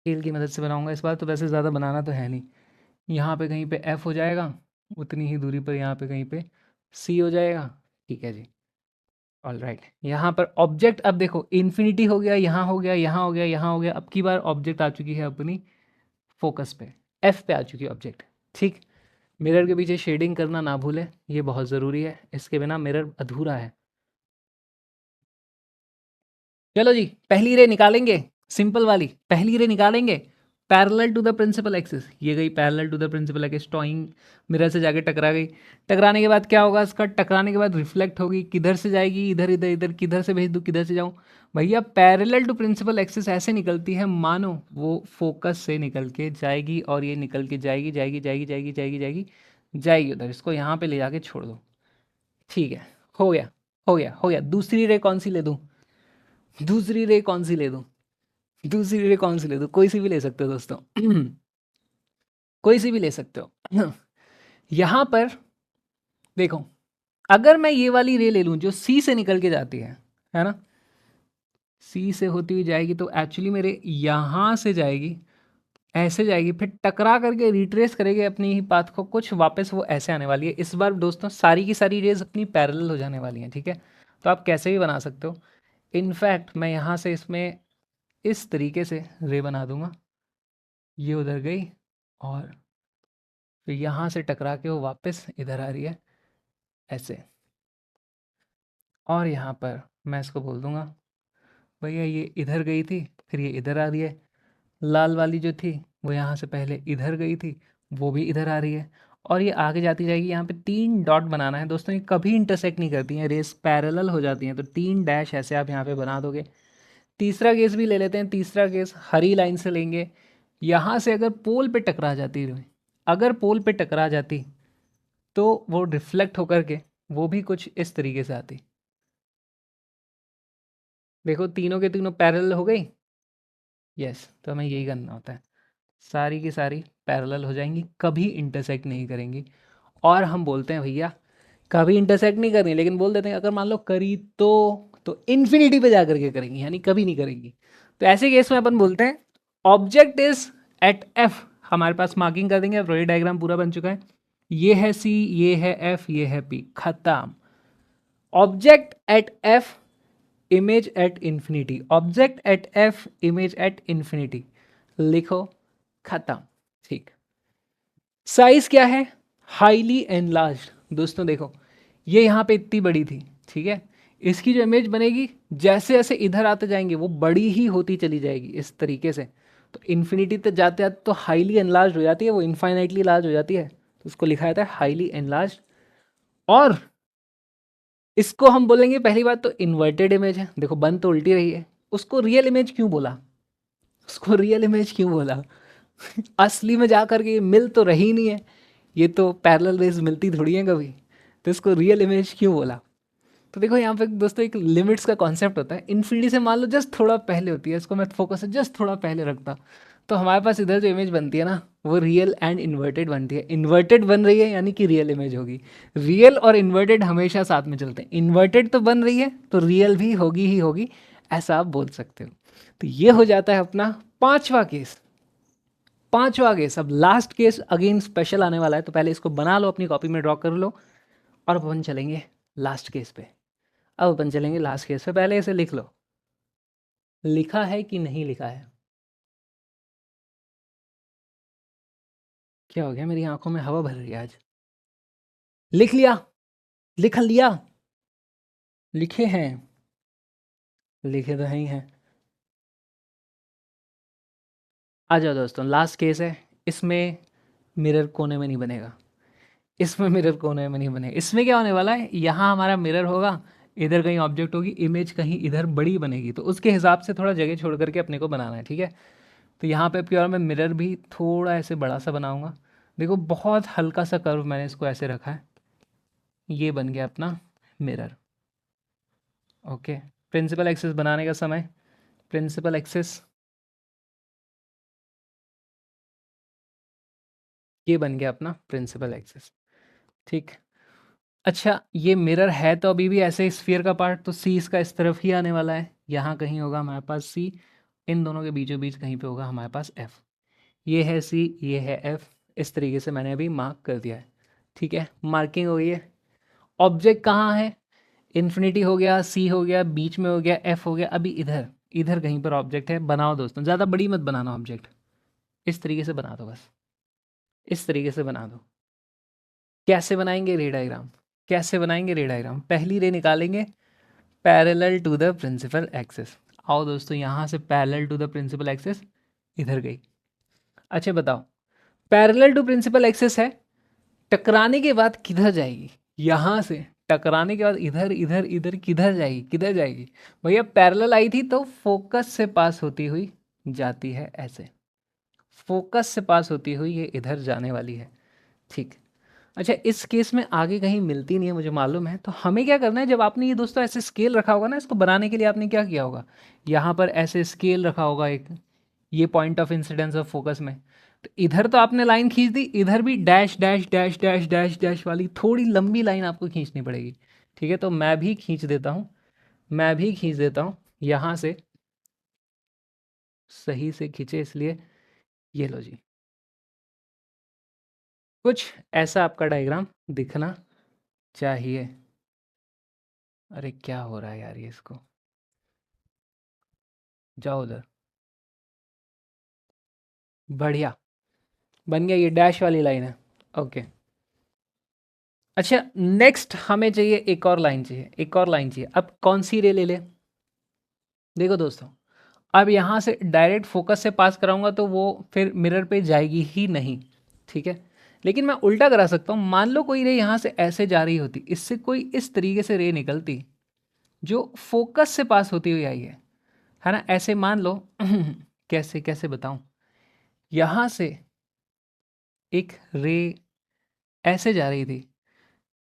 स्केल की मदद से बनाऊंगा इस बार। तो वैसे ज़्यादा बनाना तो है नहीं, यहाँ पे कहीं पे एफ हो जाएगा, उतनी ही दूरी पर यहाँ पे कहीं पे सी हो जाएगा। ठीक है जी, ऑल राइट। यहाँ पर ऑब्जेक्ट अब देखो इन्फिनिटी हो गया, यहाँ हो गया, यहाँ हो गया, यहाँ हो गया। अब की बार ऑब्जेक्ट आ चुकी है अपनी फोकस पे, एफ पे आ चुकी है ऑब्जेक्ट। ठीक, मिरर के पीछे शेडिंग करना ना भूलें, ये बहुत ज़रूरी है, इसके बिना मिरर अधूरा है। चलो जी, पहली रे निकालेंगे, सिंपल वाली पहली रे निकालेंगे। Parallel to the principal axis, ये गई parallel to the principal axis, टॉइंग मिरर से जाके टकरा गई। टकराने के बाद क्या होगा इसका, टकराने के बाद रिफ्लेक्ट होगी, किधर से जाएगी, इधर इधर इधर, किधर से भेज दूँ किधर से जाऊँ भैया। पैरेलल टू प्रिंसिपल एक्सिस ऐसे निकलती है मानो वो फोकस से निकल के जाएगी, और ये निकल के जाएगी जाएगी जाएगी जाएगी जाएगी जाएगी जाएगी उधर। इसको यहाँ पे ले जाके छोड़ दो। ठीक है, हो गया हो गया हो गया। दूसरी रे कौन सी ले दूँ, दूसरी रे कौन सी ले दूँ, दूसरी रे कौन सी ले दूँ? कोई सी भी ले सकते हो दोस्तों कोई सी भी ले सकते हो। यहाँ पर देखो, अगर मैं ये वाली रे ले लूँ जो सी से निकल के जाती है ना, सी से होती हुई जाएगी, तो एक्चुअली मेरे यहाँ से जाएगी, ऐसे जाएगी, फिर टकरा करके रिट्रेस करेगी अपनी ही पाथ को, कुछ वापस वो ऐसे आने वाली है। इस बार दोस्तों सारी की सारी रेज अपनी पैरेलल हो जाने वाली हैं। ठीक है, तो आप कैसे भी बना सकते हो। इनफैक्ट मैं यहाँ से इसमें इस तरीके से रे बना दूंगा, ये उधर गई और फिर यहाँ से टकरा के वो वापस इधर आ रही है ऐसे, और यहाँ पर मैं इसको बोल दूंगा भैया ये इधर गई थी, फिर ये इधर आ रही है। लाल वाली जो थी वो यहाँ से पहले इधर गई थी, वो भी इधर आ रही है, और ये आगे जाती जाएगी। यहाँ पे तीन डॉट बनाना है दोस्तों, ये कभी इंटरसेक्ट नहीं करती हैं, रेस पैरेलल हो जाती हैं, तो तीन डैश ऐसे आप यहाँ पे बना दोगे। तीसरा केस भी ले लेते हैं, तीसरा केस हरी लाइन से लेंगे। यहाँ से अगर पोल पे टकरा जाती, अगर पोल पे टकरा जाती तो वो रिफ्लेक्ट होकर के वो भी कुछ इस तरीके से आती। देखो तीनों के तीनों पैरेलल हो गई। यस, तो हमें यही करना होता है, सारी की सारी पैरेलल हो जाएंगी, कभी इंटरसेक्ट नहीं करेंगी। और हम बोलते हैं भैया कभी इंटरसेक्ट नहीं करनी, लेकिन बोल देते हैं अगर मान लो करी तो इन्फिनिटी पे जा करके करेंगी, यानी कभी नहीं करेंगी। तो ऐसे केस में अपन बोलते हैं ऑब्जेक्ट इज एट एफ, हमारे पास मार्किंग कर देंगे। अब रोई डायग्राम पूरा बन चुका है, ये है सी, ये है एफ, ये है पी, खत्म। Object at F, image at infinity, object at F, image at infinity, लिखो, खत्म। ठीक, साइज क्या है, हाईली एनलार्ज्ड। दोस्तों देखो ये यहाँ पे इतनी बड़ी थी, ठीक है, इसकी जो इमेज बनेगी जैसे जैसे इधर आते जाएंगे वो बड़ी ही होती चली जाएगी इस तरीके से। तो इन्फिनिटी तक जाते जाते तो हाईली एनलार्ज हो जाती है, वो इनफाइनाइटली लार्ज हो जाती है, तो उसको लिखा जाता है हाईली एनलार्ज। और इसको हम बोलेंगे पहली बात तो इन्वर्टेड इमेज है, देखो बन तो उल्टी रही है। उसको रियल इमेज क्यों बोला, उसको रियल इमेज क्यों बोला असली में जा करके ये मिल तो रही नहीं है, ये तो पैरेलल रेज मिलती थोड़ी है कभी, तो इसको रियल इमेज क्यों बोला? तो देखो यहाँ पे दोस्तों एक लिमिट्स का कॉन्सेप्ट होता है। इन्फिनिटी से मान लो जस्ट थोड़ा पहले होती है, इसको मैं फोकस से जस्ट थोड़ा पहले रखता, तो हमारे पास इधर जो इमेज बनती है ना, वो रियल एंड इन्वर्टेड बनती है। इन्वर्टेड बन रही है यानी कि रियल इमेज होगी। रियल और इन्वर्टेड हमेशा साथ में चलते हैं। इन्वर्टेड तो बन रही है तो रियल भी होगी ही होगी, ऐसा आप बोल सकते हो। तो ये हो जाता है अपना पांचवा केस। पांचवा केस, अब लास्ट केस अगेन स्पेशल आने वाला है, तो पहले इसको बना लो, अपनी कॉपी में ड्रॉ कर लो, और अपन चलेंगे लास्ट केस पे। अब अपन चलेंगे लास्ट केस पे, पहले इसे लिख लो। लिखा है कि नहीं लिखा है? क्या हो गया, मेरी आंखों में हवा भर रही है आज। लिख लिया? लिख लिया? लिखे हैं? लिखे तो ही हैं। आ जाओ दोस्तों, लास्ट केस है। इसमें मिरर कोने में नहीं बनेगा। इसमें मिरर कोने में नहीं बनेगा। इसमें क्या होने वाला है, यहाँ हमारा मिरर होगा, इधर कहीं ऑब्जेक्ट होगी, इमेज कहीं इधर बड़ी बनेगी, तो उसके हिसाब से थोड़ा जगह छोड़ करके अपने को बनाना है, ठीक है। तो यहाँ पे अब की बार मैं मिरर भी थोड़ा ऐसे बड़ा सा बनाऊंगा। देखो बहुत हल्का सा कर्व मैंने इसको ऐसे रखा है, ये बन गया अपना मिरर। ओके, प्रिंसिपल एक्सेस बनाने का समय। प्रिंसिपल एक्सेस, ये बन गया अपना प्रिंसिपल एक्सेस, ठीक। अच्छा, ये मिरर है तो अभी भी ऐसे स्फीयर का पार्ट, तो सी इसका इस तरफ ही आने वाला है, यहाँ कहीं होगा हमारे पास सी, इन दोनों के बीचों बीच कहीं पे होगा हमारे पास एफ। ये है सी, ये है एफ, इस तरीके से मैंने अभी मार्क कर दिया है, ठीक है। मार्किंग हो गई है। ऑब्जेक्ट कहाँ है? इन्फिनिटी हो गया, सी हो गया, बीच में हो गया एफ हो गया, अभी इधर इधर कहीं पर ऑब्जेक्ट है। बनाओ दोस्तों, ज़्यादा बड़ी मत बनाना ऑब्जेक्ट, इस तरीके से बना दो बस, इस तरीके से बना दो। कैसे बनाएंगे रे डायग्राम? कैसे बनाएंगे रे डायग्राम? पहली रे निकालेंगे parallel to the principal axis. आओ दोस्तों, यहाँ से parallel to the principal axis इधर गई। अच्छा बताओ, पैरेलल टू प्रिंसिपल एक्सिस है, टकराने के बाद किधर जाएगी? यहाँ से टकराने के बाद इधर इधर इधर किधर जाएगी? किधर जाएगी भैया? पैरेलल आई थी तो फोकस से पास होती हुई जाती है, ऐसे फोकस से पास होती हुई ये इधर जाने वाली है, ठीक। अच्छा, इस केस में आगे कहीं मिलती नहीं है मुझे मालूम है, तो हमें क्या करना है, जब आपने ये दोस्तों ऐसे स्केल रखा होगा ना, इसको बनाने के लिए आपने क्या किया होगा, यहाँ पर ऐसे स्केल रखा होगा एक, ये point of incidence of focus में, तो इधर तो आपने लाइन खींच दी, इधर भी dash dash dash dash dash dash वाली थोड़ी लंबी लाइन आपको खींचनी पड़ेगी, ठीक है। तो मैं भी खींच देता हूँ, मैं भी खींच देता हूँ यहाँ से, सही से खींचे इसलिए, ये लो जी। कुछ ऐसा आपका डायग्राम दिखना चाहिए। अरे क्या हो रहा है यार, ये इसको जाओ उधर। बढ़िया, बन गया, ये डैश वाली लाइन है, ओके। अच्छा, नेक्स्ट हमें चाहिए एक और लाइन चाहिए, एक और लाइन चाहिए। अब कौन सी रे ले ले? देखो दोस्तों, अब यहाँ से डायरेक्ट फोकस से पास कराऊंगा तो वो फिर मिरर पे जाएगी ही नहीं, ठीक है। लेकिन मैं उल्टा करा सकता हूँ, मान लो कोई रे यहाँ से ऐसे जा रही होती, इससे कोई इस तरीके से रे निकलती जो फोकस से पास होती हुई आई है ना, ऐसे मान लो कैसे कैसे बताऊं, यहाँ से एक रे ऐसे जा रही थी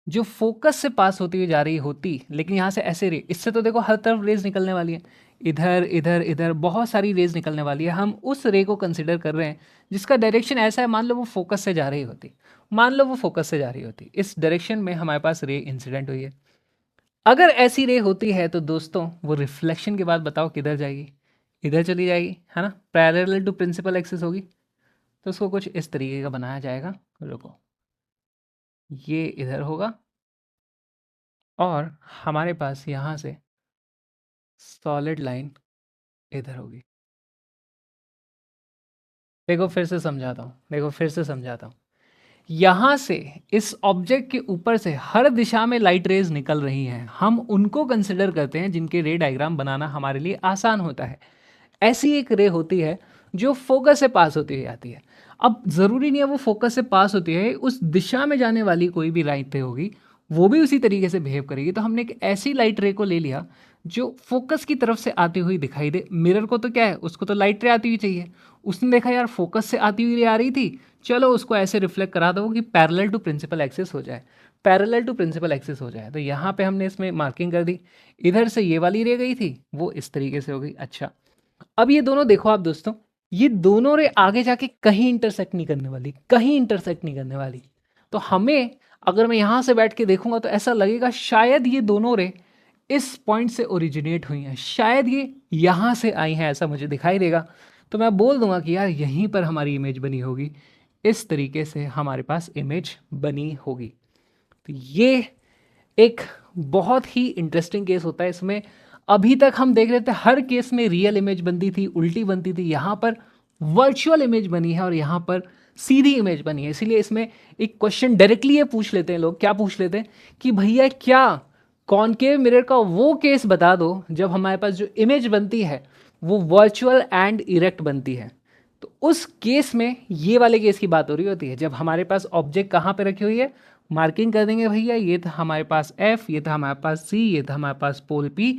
जो फोकस से पास होती हुई जा रही होती, लेकिन यहाँ से ऐसे रे, इससे तो देखो हर तरफ रेज निकलने वाली है, इधर इधर इधर बहुत सारी रेज निकलने वाली है। हम उस रे को कंसिडर कर रहे हैं जिसका डायरेक्शन ऐसा है, मान लो वो फोकस से जा रही होती, मान लो वो फोकस से जा रही होती, इस डायरेक्शन में हमारे पास रे इंसिडेंट हुई है। अगर ऐसी रे होती है तो दोस्तों वो रिफ्लेक्शन के बाद बताओ किधर जाएगी? इधर चली जाएगी, है ना, पैरेलल टू प्रिंसिपल एक्सिस होगी। तो उसको कुछ इस तरीके का बनाया जाएगा, रुको, ये इधर होगा और हमारे पास यहाँ से सॉलिड लाइन इधर होगी। देखो फिर से समझाता हूँ, देखो फिर से समझाता हूँ। यहाँ से इस ऑब्जेक्ट के ऊपर से हर दिशा में लाइट रेज निकल रही हैं, हम उनको कंसिडर करते हैं जिनके रे डायग्राम बनाना हमारे लिए आसान होता है। ऐसी एक रे होती है जो फोकस से पास होती हुई आती है। अब ज़रूरी नहीं है वो फोकस से पास होती है, उस दिशा में जाने वाली कोई भी लाइट रे होगी वो भी उसी तरीके से बिहेव करेगी। तो हमने एक ऐसी लाइट रे को ले लिया जो फोकस की तरफ से आती हुई दिखाई दे। मिरर को तो क्या है, उसको तो लाइट रे आती हुई चाहिए, उसने देखा यार फोकस से आती हुई रे आ रही थी, चलो उसको ऐसे रिफ्लेक्ट करा दो कि पैरेलल टू प्रिंसिपल एक्सिस हो जाए, पैरेलल टू प्रिंसिपल एक्सिस हो जाए। तो यहाँ पे हमने इसमें मार्किंग कर दी, इधर से ये वाली रे गई थी वो इस तरीके से हो गई। अच्छा, अब ये दोनों देखो आप दोस्तों, ये दोनों रे आगे जाके कहीं इंटरसेक्ट नहीं करने वाली, कहीं इंटरसेक्ट नहीं करने वाली। तो हमें, अगर मैं यहाँ से बैठ के देखूंगा तो ऐसा लगेगा शायद ये दोनों रे इस पॉइंट से ओरिजिनेट हुई हैं, शायद ये यहाँ से आई हैं, ऐसा मुझे दिखाई देगा। तो मैं बोल दूंगा कि यार यहीं पर हमारी इमेज बनी होगी, इस तरीके से हमारे पास इमेज बनी होगी। तो ये एक बहुत ही इंटरेस्टिंग केस होता है। इसमें अभी तक हम देख रहे थे हर केस में रियल इमेज बनती थी, उल्टी बनती थी, यहाँ पर वर्चुअल इमेज बनी है और यहाँ पर सीधी इमेज बनी है। इसीलिए इसमें एक क्वेश्चन डायरेक्टली ये पूछ लेते हैं लोग, क्या पूछ लेते हैं कि भैया क्या कॉनकेव मिरर का वो केस बता दो जब हमारे पास जो इमेज बनती है वो वर्चुअल एंड इरेक्ट बनती है। तो उस केस में ये वाले केस की बात हो रही होती है, जब हमारे पास ऑब्जेक्ट कहाँ पे रखी हुई है, मार्किंग कर देंगे भैया, ये था हमारे पास F, ये था हमारे पास C, ये था हमारे पास पोल P।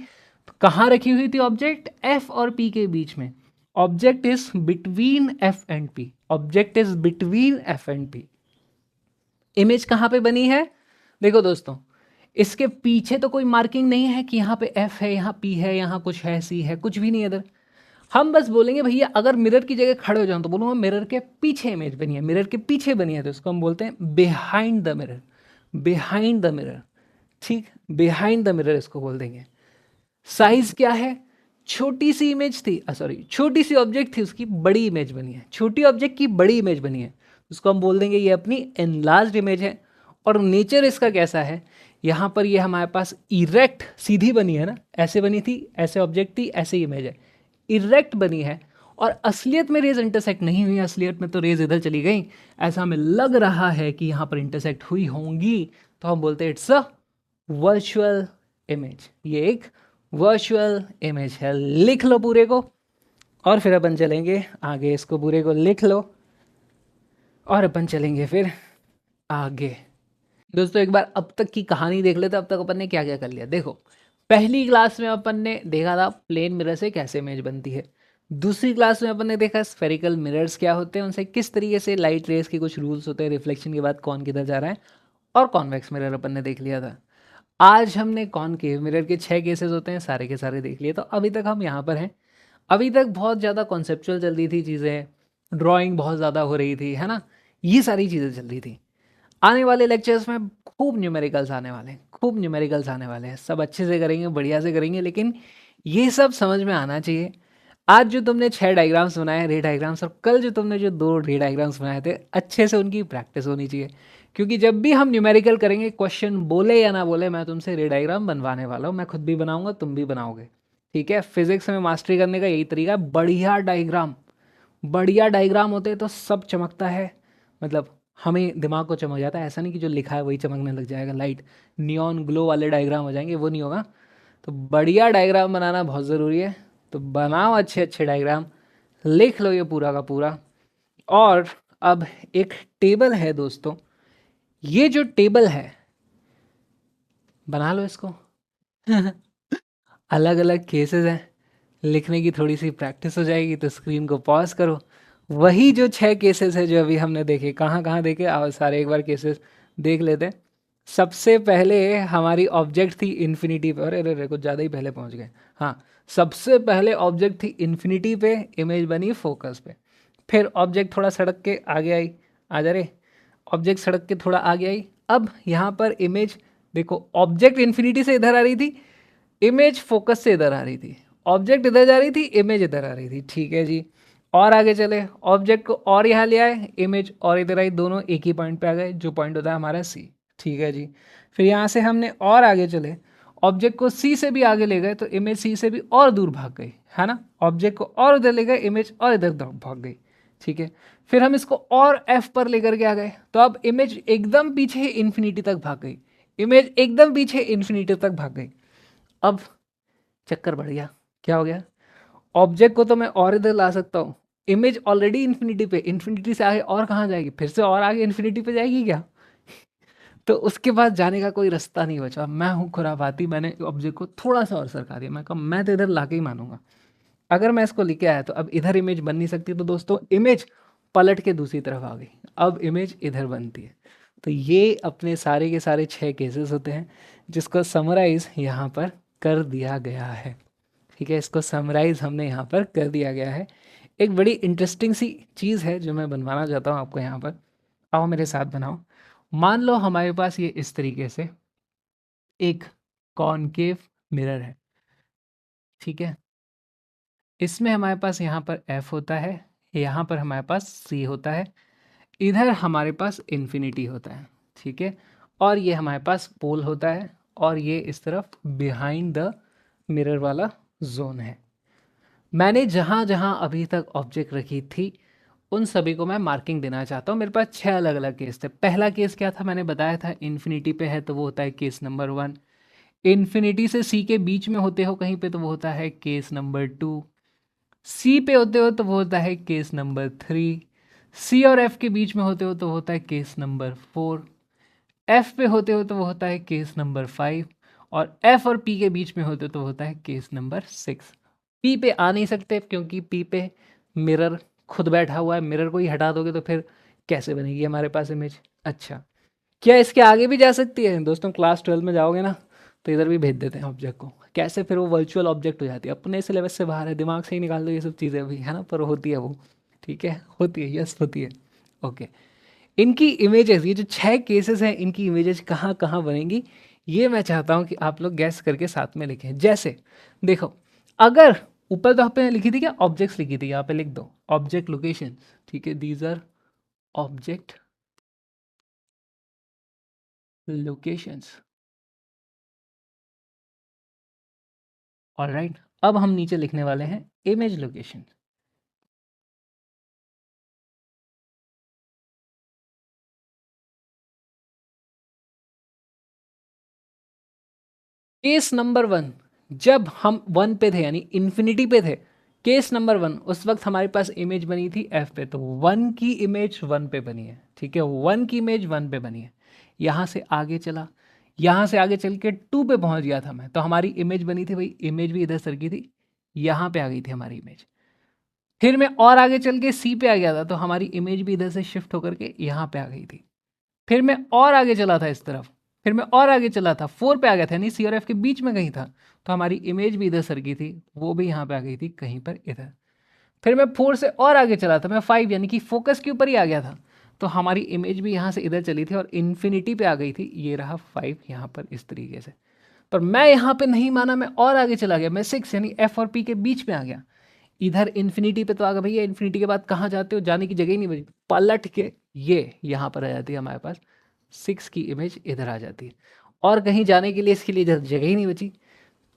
तो कहाँ रखी हुई थी ऑब्जेक्ट? F और P के बीच में। Object is between F and P, object is between F and P। Image कहाँ पे बनी है? देखो दोस्तों, इसके पीछे तो कोई मार्किंग नहीं है कि यहाँ पे F है, यहाँ P है, यहाँ कुछ है, C है, कुछ भी नहीं है इधर। हम बस बोलेंगे भैया अगर मिरर की जगह खड़े हो जाऊं तो बोलूँगा मिरर के पीछे इमेज बनी है, मिरर के पीछे बनी है, तो इसको हम बोलते हैं behind the mirror, behind the mirror. ठीक, बिहाइंड द मिरर इसको बोल देंगे। साइज क्या है? छोटी सी इमेज थी, सॉरी छोटी सी ऑब्जेक्ट थी, उसकी बड़ी इमेज बनी है, छोटी ऑब्जेक्ट की बड़ी इमेज बनी है, उसको हम बोल देंगे ये अपनी एनलार्ज्ड इमेज है। और नेचर इसका कैसा है, यहाँ पर ये हमारे पास इरेक्ट सीधी बनी है ना, ऐसे बनी थी, ऐसे ऑब्जेक्ट थी, ऐसे इमेज है, इरेक्ट बनी है। और असलियत में रेज इंटरसेक्ट नहीं हुई, असलियत में तो रेज इधर चली गई, ऐसा हमें लग रहा है कि यहाँ पर इंटरसेक्ट हुई होंगी, तो हम बोलते हैं इट्स अ वर्चुअल इमेज, ये एक वर्चुअल इमेज है। लिख लो पूरे को और फिर अपन चलेंगे आगे, इसको पूरे को लिख लो और अपन चलेंगे फिर आगे। दोस्तों एक बार अब तक की कहानी देख लेते, अब तक अपन ने क्या क्या कर लिया। देखो, पहली क्लास में अपन ने देखा था प्लेन मिरर से कैसे इमेज बनती है, दूसरी क्लास में अपन ने देखा स्फेरिकल मिरर्स क्या होते हैं, उनसे किस तरीके से लाइट रेस के कुछ रूल्स होते हैं, रिफ्लेक्शन के बाद कौन किधर जा रहा है, और कॉन्वेक्स मिरर अपन ने देख लिया था। आज हमने कॉनकेव मिरर के 6 केसेस होते हैं, सारे के सारे देख लिए। तो अभी तक हम यहाँ पर हैं। अभी तक बहुत ज़्यादा कॉन्सेप्चुअल चल रही थी चीज़ें, ड्राइंग बहुत ज़्यादा हो रही थी, है ना, ये सारी चीज़ें चल रही थी। आने वाले लेक्चर्स में खूब न्यूमेरिकल्स आने वाले हैं, खूब न्यूमेरिकल्स आने वाले हैं, सब अच्छे से करेंगे, बढ़िया से करेंगे, लेकिन ये सब समझ में आना चाहिए। आज जो तुमने 6 डायग्राम्स बनाए, रे डायग्राम्स, और कल जो तुमने जो 2 रे डायग्राम्स बनाए थे, अच्छे से उनकी प्रैक्टिस होनी चाहिए। क्योंकि जब भी हम न्यूमेरिकल करेंगे, क्वेश्चन बोले या ना बोले, मैं तुमसे रे डायग्राम बनवाने वाला हूँ, मैं खुद भी बनाऊंगा, तुम भी बनाओगे, ठीक है। फिजिक्स में मास्टरी करने का यही तरीका है, बढ़िया डायग्राम, बढ़िया डायग्राम होते हैं तो सब चमकता है, मतलब हमें दिमाग को चमक जाता है। ऐसा नहीं कि जो लिखा है वही चमकने लग जाएगा, लाइट नियॉन ग्लो वाले डायग्राम हो जाएंगे, वो नहीं होगा। तो बढ़िया डायग्राम बनाना बहुत ज़रूरी है, तो बनाओ अच्छे अच्छे डायग्राम, लिख लो ये पूरा का पूरा। और अब एक टेबल है दोस्तों, ये जो टेबल है बना लो इसको अलग अलग केसेस हैं, लिखने की थोड़ी सी प्रैक्टिस हो जाएगी, तो स्क्रीन को पॉज करो। वही जो 6 केसेस है जो अभी हमने देखे, कहाँ कहाँ देखे, आओ सारे एक बार केसेस देख लेते हैं। सबसे पहले हमारी ऑब्जेक्ट थी इन्फिनिटी पे, अरे अरे कुछ ज़्यादा ही पहले पहुँच गए। हाँ, सबसे पहले ऑब्जेक्ट थी इन्फिनिटी पे, इमेज बनी फोकस पे। फिर ऑब्जेक्ट थोड़ा सड़क के आगे आई, आ जा रे, ऑब्जेक्ट सड़क के थोड़ा आगे आई। अब यहाँ पर इमेज देखो, ऑब्जेक्ट इन्फिनिटी से इधर आ रही थी, इमेज फोकस से इधर आ रही थी, ऑब्जेक्ट इधर जा रही थी, इमेज इधर आ रही थी, ठीक है जी। और आगे चले, ऑब्जेक्ट को और यहाँ ले आए, इमेज और इधर आई, दोनों एक ही पॉइंट पे आ गए, जो पॉइंट होता है हमारा सी, ठीक है जी। फिर यहाँ से हमने और आगे चले, ऑब्जेक्ट को सी से भी आगे ले गए, तो इमेज सी से भी और दूर भाग गई, है ना, ऑब्जेक्ट को और उधर ले गए, इमेज और इधर भाग गई, ठीक है। फिर हम इसको और एफ पर लेकर के आ गए, तो अब इमेज एकदम पीछे इन्फिनिटी तक भाग गई, इमेज एकदम पीछे इन्फिनिटी तक भाग गई। अब चक्कर बढ़ गया, क्या हो गया, ऑब्जेक्ट को तो मैं और इधर ला सकता हूँ, इमेज ऑलरेडी इन्फिनिटी पे, इन्फिनिटी से आगे और कहाँ जाएगी, फिर से और आगे इन्फिनिटी पे जाएगी क्या तो उसके बाद जाने का कोई रास्ता नहीं बचा। मैं हूँ खुराफाती, मैंने ऑब्जेक्ट को थोड़ा सा और सरका दिया, मैं कहा मैं तो इधर ला के ही मानूंगा। अगर मैं इसको लेके आया तो अब इधर इमेज बन नहीं सकती, तो दोस्तों इमेज पलट के दूसरी तरफ आ गई, अब इमेज इधर बनती है। तो ये अपने सारे के सारे 6 केसेस होते हैं जिसको समराइज यहाँ पर कर दिया गया है। ठीक है, इसको समराइज हमने यहाँ पर कर दिया गया है। एक बड़ी इंटरेस्टिंग सी चीज़ है जो मैं बनवाना चाहता हूँ आपको यहाँ पर। आओ मेरे साथ बनाओ। मान लो हमारे पास ये इस तरीके से एक कॉनकेव मिरर है। ठीक है, इसमें हमारे पास यहाँ पर एफ होता है, यहाँ पर हमारे पास सी होता है, इधर हमारे पास इन्फिनिटी होता है। ठीक है, और ये हमारे पास पोल होता है, और ये इस तरफ बिहाइंड द मिरर वाला जोन है। मैंने जहाँ जहाँ अभी तक ऑब्जेक्ट रखी थी उन सभी को मैं मार्किंग देना चाहता हूँ। मेरे पास 6 अलग अलग केस थे। पहला केस क्या था, मैंने बताया था इन्फिनिटी पे है तो वो होता है केस नंबर 1। इन्फिनिटी से सी के बीच में होते हो कहीं पे तो वो होता है केस नंबर 2। सी पे होते हो तो वो होता है केस नंबर 3। सी और एफ के बीच में होते हो तो वो होता है केस नंबर 4। एफ पे होते हो तो वो होता है केस नंबर 5। और एफ और पी के बीच में होते हो तो वो होता है केस नंबर 6। पी पे आ नहीं सकते क्योंकि पी पे मिरर खुद बैठा हुआ है, मिरर को ही हटा दोगे तो फिर कैसे बनेगी हमारे पास इमेज। अच्छा, क्या इसके आगे भी जा सकती है? दोस्तों क्लास 12 में जाओगे ना तो इधर भी भेज देते हैं ऑब्जेक्ट को, कैसे फिर वो वर्चुअल ऑब्जेक्ट हो जाती है, अपने सिलेबस से बाहर है, दिमाग से ही निकाल दो ये सब चीज़ें अभी, है ना, पर होती है वो। ठीक है, होती है, यस होती है। ओके, इनकी इमेजेस, ये जो 6 केसेस हैं इनकी इमेजेस कहाँ कहाँ बनेंगी ये मैं चाहता हूँ कि आप लोग गैस करके साथ में लिखें। जैसे देखो, अगर ऊपर तो आपने लिखी थी क्या, ऑब्जेक्ट्स लिखी थी, यहाँ पे लिख दो ऑब्जेक्ट लोकेशन। ठीक है, these are object locations. Alright, अब हम नीचे लिखने वाले हैं इमेज लोकेशन। केस नंबर 1, जब हम 1 पे थे यानी इन्फिनिटी पे थे, केस नंबर 1 उस वक्त हमारे पास इमेज बनी थी एफ पे, तो 1 की इमेज 1 पे बनी है। ठीक है, 1 की इमेज 1 पे बनी है। यहाँ से आगे चला, यहाँ से आगे चल के 2 पे पहुँच गया था मैं, तो हमारी इमेज बनी थी, भाई इमेज भी इधर सरकी थी, यहाँ पे आ गई थी हमारी इमेज। फिर मैं और आगे चल के सी पे आ गया था तो हमारी इमेज भी इधर से शिफ्ट होकर के यहाँ पे आ गई थी। फिर मैं और आगे चला था इस तरफ, फिर मैं और आगे चला था 4 पे आ गया था, यानी सी और एफ के बीच में कहीं था, तो हमारी इमेज भी इधर सरकी थी, वो भी यहाँ पे आ गई थी कहीं पर इधर। फिर मैं 4 से और आगे चला था, मैं 5 यानी कि फोकस के ऊपर ही आ गया था, तो हमारी इमेज भी यहाँ से इधर चली थी और इन्फिनिटी पे आ गई थी, ये रहा 5 यहाँ पर इस तरीके से। पर मैं यहाँ पे नहीं माना, मैं और आगे चला गया, मैं 6 यानी एफ और पी के बीच में आ गया, इधर इन्फिनिटी पे तो आ गया भैया, इन्फिनिटी के बाद कहाँ जाते हो, जाने की जगह ही नहीं बची, पलट के ये यहाँ पर आ जाती है हमारे पास, 6 की इमेज इधर आ जाती है, और कहीं जाने के लिए इसके लिए जगह ही नहीं बची,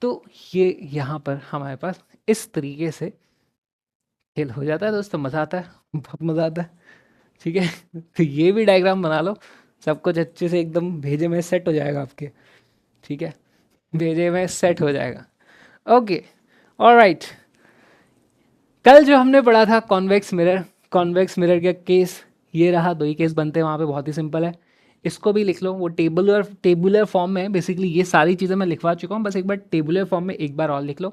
तो ये यहाँ पर हमारे पास इस तरीके से खेल हो जाता है दोस्तों। मज़ा आता है, बहुत मज़ा आता है। ठीक है, तो ये भी डायग्राम बना लो, सब कुछ अच्छे से एकदम भेजे में सेट हो जाएगा आपके। ठीक है, भेजे में सेट हो जाएगा। ओके, ऑलराइट, कल जो हमने पढ़ा था कॉन्वेक्स मिरर, कॉन्वेक्स मिरर का केस ये रहा, 2 ही केस बनते हैं वहाँ पे, बहुत ही सिंपल है। इसको भी लिख लो, वो टेबुलर फॉर्म में है बेसिकली, ये सारी चीज़ें मैं लिखवा चुका हूँ, बस एक बार टेबुलर फॉर्म में एक बार और लिख लो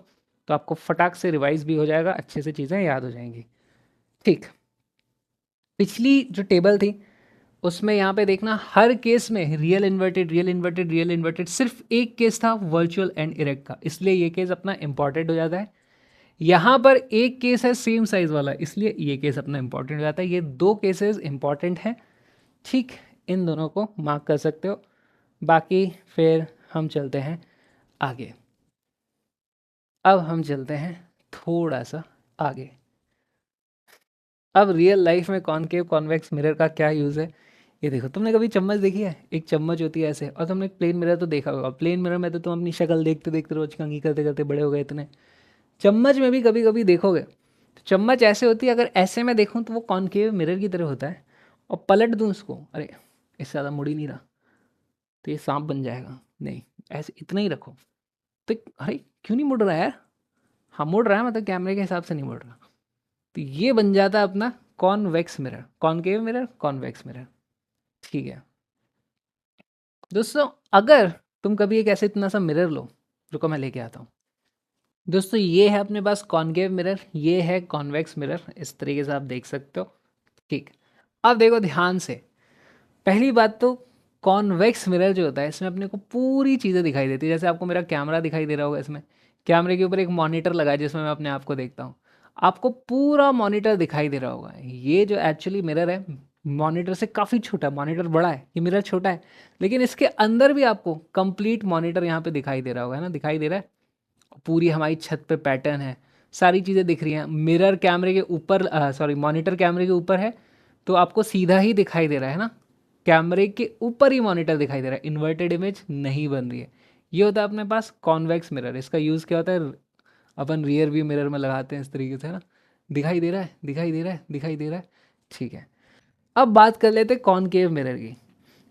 तो आपको फटाक से रिवाइज भी हो जाएगा, अच्छे से चीज़ें याद हो जाएंगी। ठीक, पिछली जो टेबल थी उसमें यहाँ पे देखना, हर केस में real inverted real inverted real inverted, सिर्फ एक केस था वर्चुअल एंड इरेक्ट का, इसलिए ये केस अपना इंपॉर्टेंट हो जाता है। यहाँ पर एक केस है सेम साइज वाला, इसलिए ये केस अपना इंपॉर्टेंट हो जाता है। ये 2 केसेस इंपॉर्टेंट हैं, ठीक, इन दोनों को मार्क कर सकते हो। बाकी फिर हम चलते हैं आगे। अब हम चलते हैं थोड़ा सा आगे। अब रियल लाइफ में कॉनकेव कॉन्वेक्स मिरर का क्या यूज़ है ये देखो। तुमने कभी चम्मच देखी है? एक चम्मच होती है ऐसे, और तुमने प्लेन मिरर तो देखा होगा, प्लेन मिरर में तो तुम अपनी शक्ल देखते देखते रोज कंघी करते करते बड़े हो गए इतने। चम्मच में भी कभी कभी देखोगे तो चम्मच ऐसे होती है, अगर ऐसे मैं देखूं तो वो कॉनकेव मिरर की तरह होता है, और पलट दूं उसको, अरे इससे ज़्यादा मुड़ ही नहीं रहा, तो ये सांप बन जाएगा। नहीं, ऐसे इतना ही रखो, तो अरे क्यों नहीं मुड़ रहा यार, हाँ मुड़ रहा है, मतलब कैमरे के हिसाब से नहीं मुड़ रहा, तो ये बन जाता है अपना convex mirror, concave mirror, convex mirror. ठीक है दोस्तों, अगर तुम कभी एक ऐसे इतना सा मिरर लो, रुको मैं लेके आता हूँ। दोस्तों ये है अपने पास कॉनकेव मिरर, ये है कॉन्वेक्स मिरर, इस तरीके से आप देख सकते हो। ठीक, अब देखो ध्यान से। पहली बात तो कॉन्वेक्स मिरर जो होता है इसमें अपने को पूरी चीज़ें दिखाई देती है। जैसे आपको मेरा कैमरा दिखाई दे रहा होगा, इसमें कैमरे के ऊपर एक मॉनिटर लगा है जिसमें मैं अपने आप को देखता हूँ। आपको पूरा मॉनिटर दिखाई दे रहा होगा। ये जो एक्चुअली मिरर है मॉनिटर से काफ़ी छोटा है, मॉनिटर बड़ा है, ये मिरर छोटा है, लेकिन इसके अंदर भी आपको कंप्लीट मॉनिटर यहाँ पे दिखाई दे रहा होगा, है ना, दिखाई दे रहा है। पूरी हमारी छत पे पैटर्न है, सारी चीज़ें दिख रही हैं। मिरर कैमरे के ऊपर, सॉरी मॉनिटर कैमरे के ऊपर है तो आपको सीधा ही दिखाई दे रहा है ना, कैमरे के ऊपर ही मॉनिटर दिखाई दे रहा है, इन्वर्टेड इमेज नहीं बन रही है। ये होता है अपने पास कॉन्वेक्स मिरर। इसका यूज़ क्या होता है, अपन रियर व्यू मिरर में लगाते हैं इस तरीके से, है ना, दिखाई दे रहा है, दिखाई दे रहा है, दिखाई दे रहा है। ठीक है, अब बात कर लेते हैं कॉनकेव मिरर की।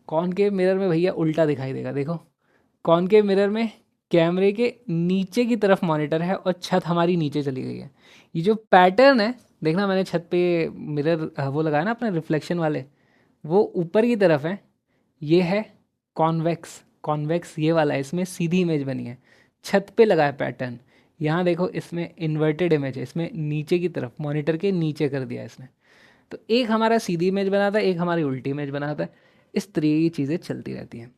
कॉनकेव मिरर में भैया उल्टा दिखाई देगा। देखो कॉनकेव मिरर में कैमरे के नीचे की तरफ मॉनिटर है और छत हमारी नीचे चली गई है। ये जो पैटर्न है, देखना मैंने छत पे मिरर वो लगाया ना अपने रिफ्लेक्शन वाले, वो ऊपर की तरफ है। ये है कॉन्वेक्स, कॉन्वेक्स ये वाला है, इसमें सीधी इमेज बनी है, छत पे लगा है पैटर्न। यहाँ देखो इसमें इन्वर्टेड इमेज है, इसमें नीचे की तरफ मॉनिटर के नीचे कर दिया है इसने। तो एक हमारा सीधी इमेज बनाता है, एक हमारी उल्टी इमेज बनाता है। इस तरीके की चीज़ें चलती रहती हैं।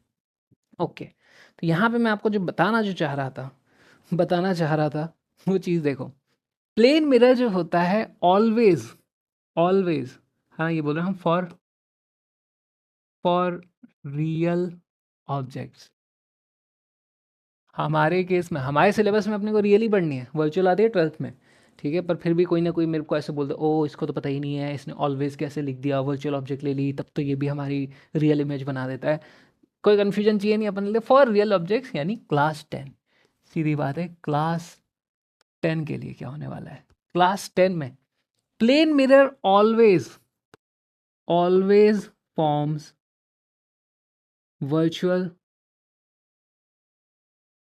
ओके, तो यहाँ पे मैं आपको जो बताना चाह रहा था वो चीज़ देखो। प्लेन मिरर जो होता है ऑलवेज, ऑलवेज, हाँ ये बोल रहे हैं हम, फॉर रियल ऑब्जेक्ट्स। हमारे केस में, हमारे सिलेबस में अपने को रियली पढ़नी है, वर्चुअल आती है 12th में, ठीक है, पर फिर भी कोई ना कोई मेरे को ऐसे बोलते ओ इसको तो पता ही नहीं है, इसने ऑलवेज कैसे लिख दिया, वर्चुअल ऑब्जेक्ट ले ली, तब तो ये भी हमारी रियल इमेज बना देता है। कोई कन्फ्यूजन चाहिए नहीं अपन लिए, फॉर रियल ऑब्जेक्ट्स यानी क्लास 10। सीधी बात है, क्लास 10 के लिए क्या होने वाला है, क्लास 10 में plane mirror always, always forms virtual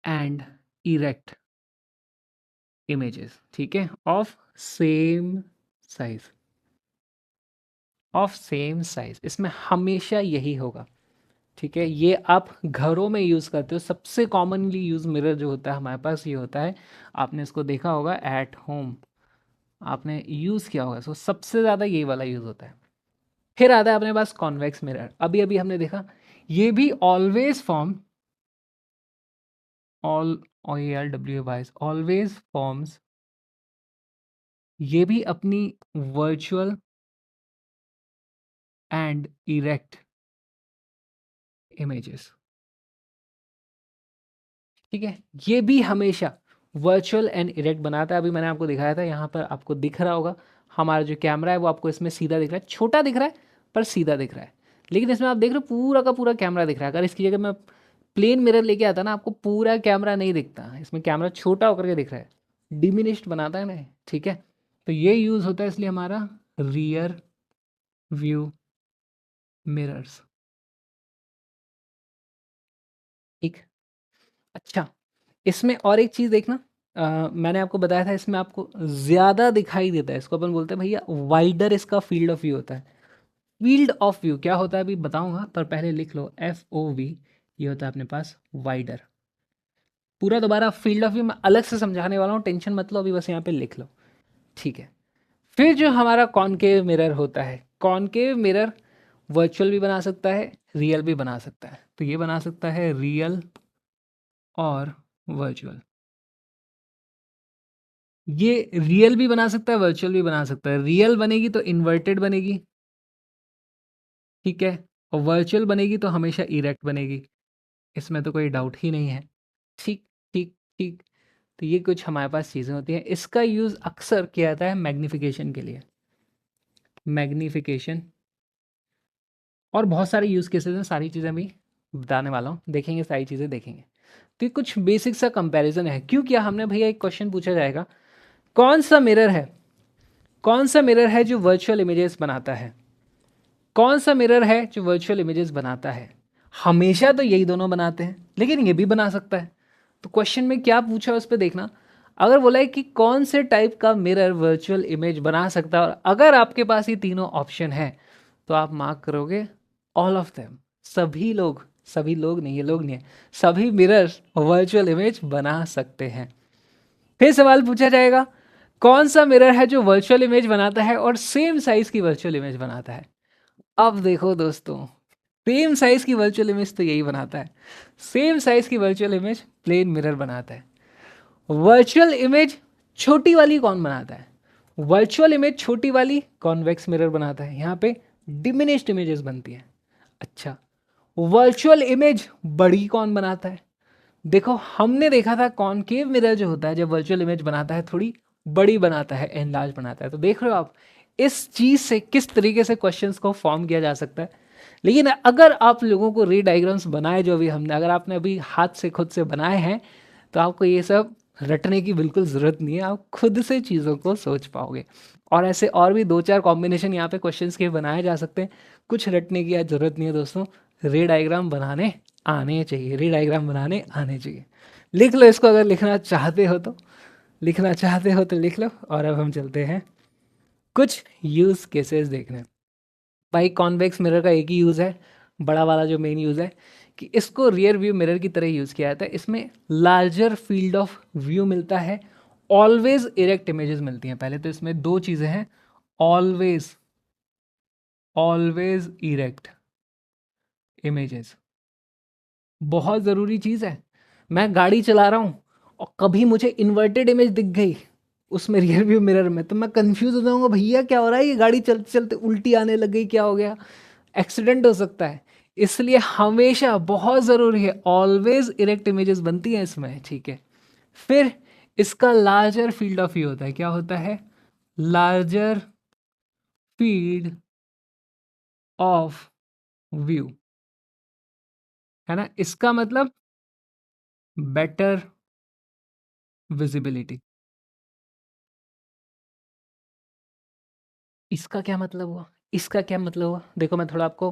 and erect images, ठीक है, of same size, of same size, इसमें हमेशा यही होगा। ठीक है, ये आप घरों में यूज़ करते हो, सबसे कॉमनली यूज मिरर जो होता है हमारे पास ये होता है। आपने इसको देखा होगा एट होम, आपने यूज़ किया होगा, सो सबसे ज़्यादा यही वाला यूज़ होता है। फिर आता है अपने पास कॉन्वेक्स मिरर, अभी अभी हमने देखा, ये भी always form, all OALWAYS always forms, ये भी अपनी वर्चुअल एंड इरेक्ट इमेजेस। ठीक है, ये भी हमेशा वर्चुअल एंड इरेक्ट बनाता है। अभी मैंने आपको दिखाया था, यहाँ पर आपको दिख रहा होगा हमारा जो कैमरा है वो आपको इसमें सीधा दिख रहा है, छोटा दिख रहा है पर सीधा दिख रहा है, लेकिन इसमें आप देख रहे हो पूरा का पूरा कैमरा दिख रहा है। अगर इसकी जगह मैं प्लेन मिरर लेके आता ना, आपको पूरा कैमरा नहीं दिखता, इसमें कैमरा छोटा होकर के दिख रहा है, डिमिनिश्ड बनाता है ना। ठीक है, तो ये यूज़ होता है इसलिए हमारा रियर व्यू मिरर्स। ठीक, अच्छा, इसमें और एक चीज़ देखना, मैंने आपको बताया था इसमें आपको ज़्यादा दिखाई देता है, इसको अपन बोलते हैं भैया वाइडर, इसका फील्ड ऑफ व्यू होता है। फील्ड ऑफ व्यू क्या होता है अभी बताऊंगा, पर पहले लिख लो FOV, ये होता है अपने पास वाइडर। पूरा दोबारा फील्ड ऑफ व्यू मैं अलग से समझाने वाला हूँ, टेंशन मत लो, अभी बस यहाँ पे लिख लो। ठीक है, फिर जो हमारा कॉनकेव मिरर होता है, कॉनकेव मिरर वर्चुअल भी बना सकता है, रियल भी बना सकता है। तो ये बना सकता है रियल और वर्चुअल, ये रियल भी बना सकता है, वर्चुअल भी बना सकता है। रियल बनेगी तो इन्वर्टेड बनेगी, ठीक है, और वर्चुअल बनेगी तो हमेशा इरेक्ट बनेगी, इसमें तो कोई डाउट ही नहीं है। ठीक, ठीक, ठीक। तो ये कुछ हमारे पास चीज़ें होती हैं, इसका यूज़ अक्सर किया जाता है मैग्नीफिकेशन के लिए, मैग्नीफिकेशन, और बहुत सारे यूज़ केसेस हैं, सारी चीज़ें भी बताने वाला हूँ, देखेंगे सारी चीज़ें देखेंगे। तो ये कुछ बेसिक सा कंपैरिजन है। क्यों किया हमने भैया, एक क्वेश्चन पूछा जाएगा, कौन सा मिरर है, कौन सा मिरर है जो वर्चुअल इमेजेस बनाता है, कौन सा मिरर है जो वर्चुअल इमेजेस बनाता है। हमेशा तो यही दोनों बनाते हैं, लेकिन ये भी बना सकता है। तो क्वेश्चन में क्या पूछा उस पर देखना, अगर बोला है कि कौन से टाइप का मिरर वर्चुअल इमेज बना सकता है, और अगर आपके पास ये तीनों ऑप्शन है तो आप मार्क करोगे ऑल ऑफ देम, सभी लोग, सभी लोग नहीं, ये लोग नहीं है, सभी मिरर्स वर्चुअल इमेज बना सकते हैं। फिर सवाल पूछा जाएगा कौन सा मिरर है जो वर्चुअल इमेज बनाता है और सेम साइज की वर्चुअल इमेज बनाता है? अब देखो दोस्तों, सेम साइज की वर्चुअल इमेज तो यही बनाता है। सेम साइज की वर्चुअल इमेज प्लेन मिरर बनाता है। वर्चुअल इमेज छोटी वाली कौन बनाता है? वर्चुअल इमेज छोटी वाली कॉन्वेक्स मिरर बनाता है। यहाँ पे डिमिनिश्ड इमेजेस बनती हैं। अच्छा, वर्चुअल इमेज बड़ी कौन बनाता है? देखो, हमने देखा था कॉनकेव मिरर जो होता है जब वर्चुअल इमेज बनाता है थोड़ी बड़ी बनाता है, एनलार्ज बनाता है। तो देख रहे हो आप इस चीज से किस तरीके से क्वेश्चंस को फॉर्म किया जा सकता है। लेकिन अगर आप लोगों को रे डायग्राम्स बनाए जो भी हमने, अगर आपने अभी हाथ से खुद से बनाए हैं, तो आपको ये सब रटने की बिल्कुल ज़रूरत नहीं है। आप खुद से चीज़ों को सोच पाओगे। और ऐसे और भी 2-4 कॉम्बिनेशन यहाँ पे क्वेश्चंस के बनाए जा सकते हैं। कुछ रटने की ज़रूरत नहीं है दोस्तों। रे डायग्राम बनाने आने चाहिए, रे डायग्राम बनाने आने चाहिए। लिख लो इसको, अगर लिखना चाहते हो तो, लिखना चाहते हो तो लिख लो। और अब हम चलते हैं कुछ यूज़ केसेस देखने। भाई कॉन्वेक्स मिरर का एक ही यूज़ है, बड़ा वाला जो मेन यूज़ है, कि इसको रियर व्यू मिरर की तरह यूज़ किया जाता है। इसमें लार्जर फील्ड ऑफ व्यू मिलता है, ऑलवेज इरेक्ट इमेजेस मिलती हैं। पहले तो इसमें दो चीज़ें हैं, ऑलवेज, ऑलवेज इरेक्ट इमेजेस, बहुत ज़रूरी चीज़ है। मैं गाड़ी चला रहा हूँ और कभी मुझे इन्वर्टेड इमेज दिख गई उसमें रियर व्यू मिरर में, तो मैं कंफ्यूज हो जाऊंगा, भैया क्या हो रहा है, ये गाड़ी चलते चलते उल्टी आने लग गई, क्या हो गया, एक्सीडेंट हो सकता है। इसलिए हमेशा बहुत ज़रूरी है, ऑलवेज इरेक्ट इमेजेस बनती हैं इसमें, ठीक है। फिर इसका लार्जर फील्ड ऑफ व्यू होता है। क्या होता है? लार्जर फील्ड ऑफ व्यू, है ना। इसका मतलब बेटर विजिबिलिटी। इसका क्या मतलब हुआ? इसका क्या मतलब हुआ? देखो मैं थोड़ा आपको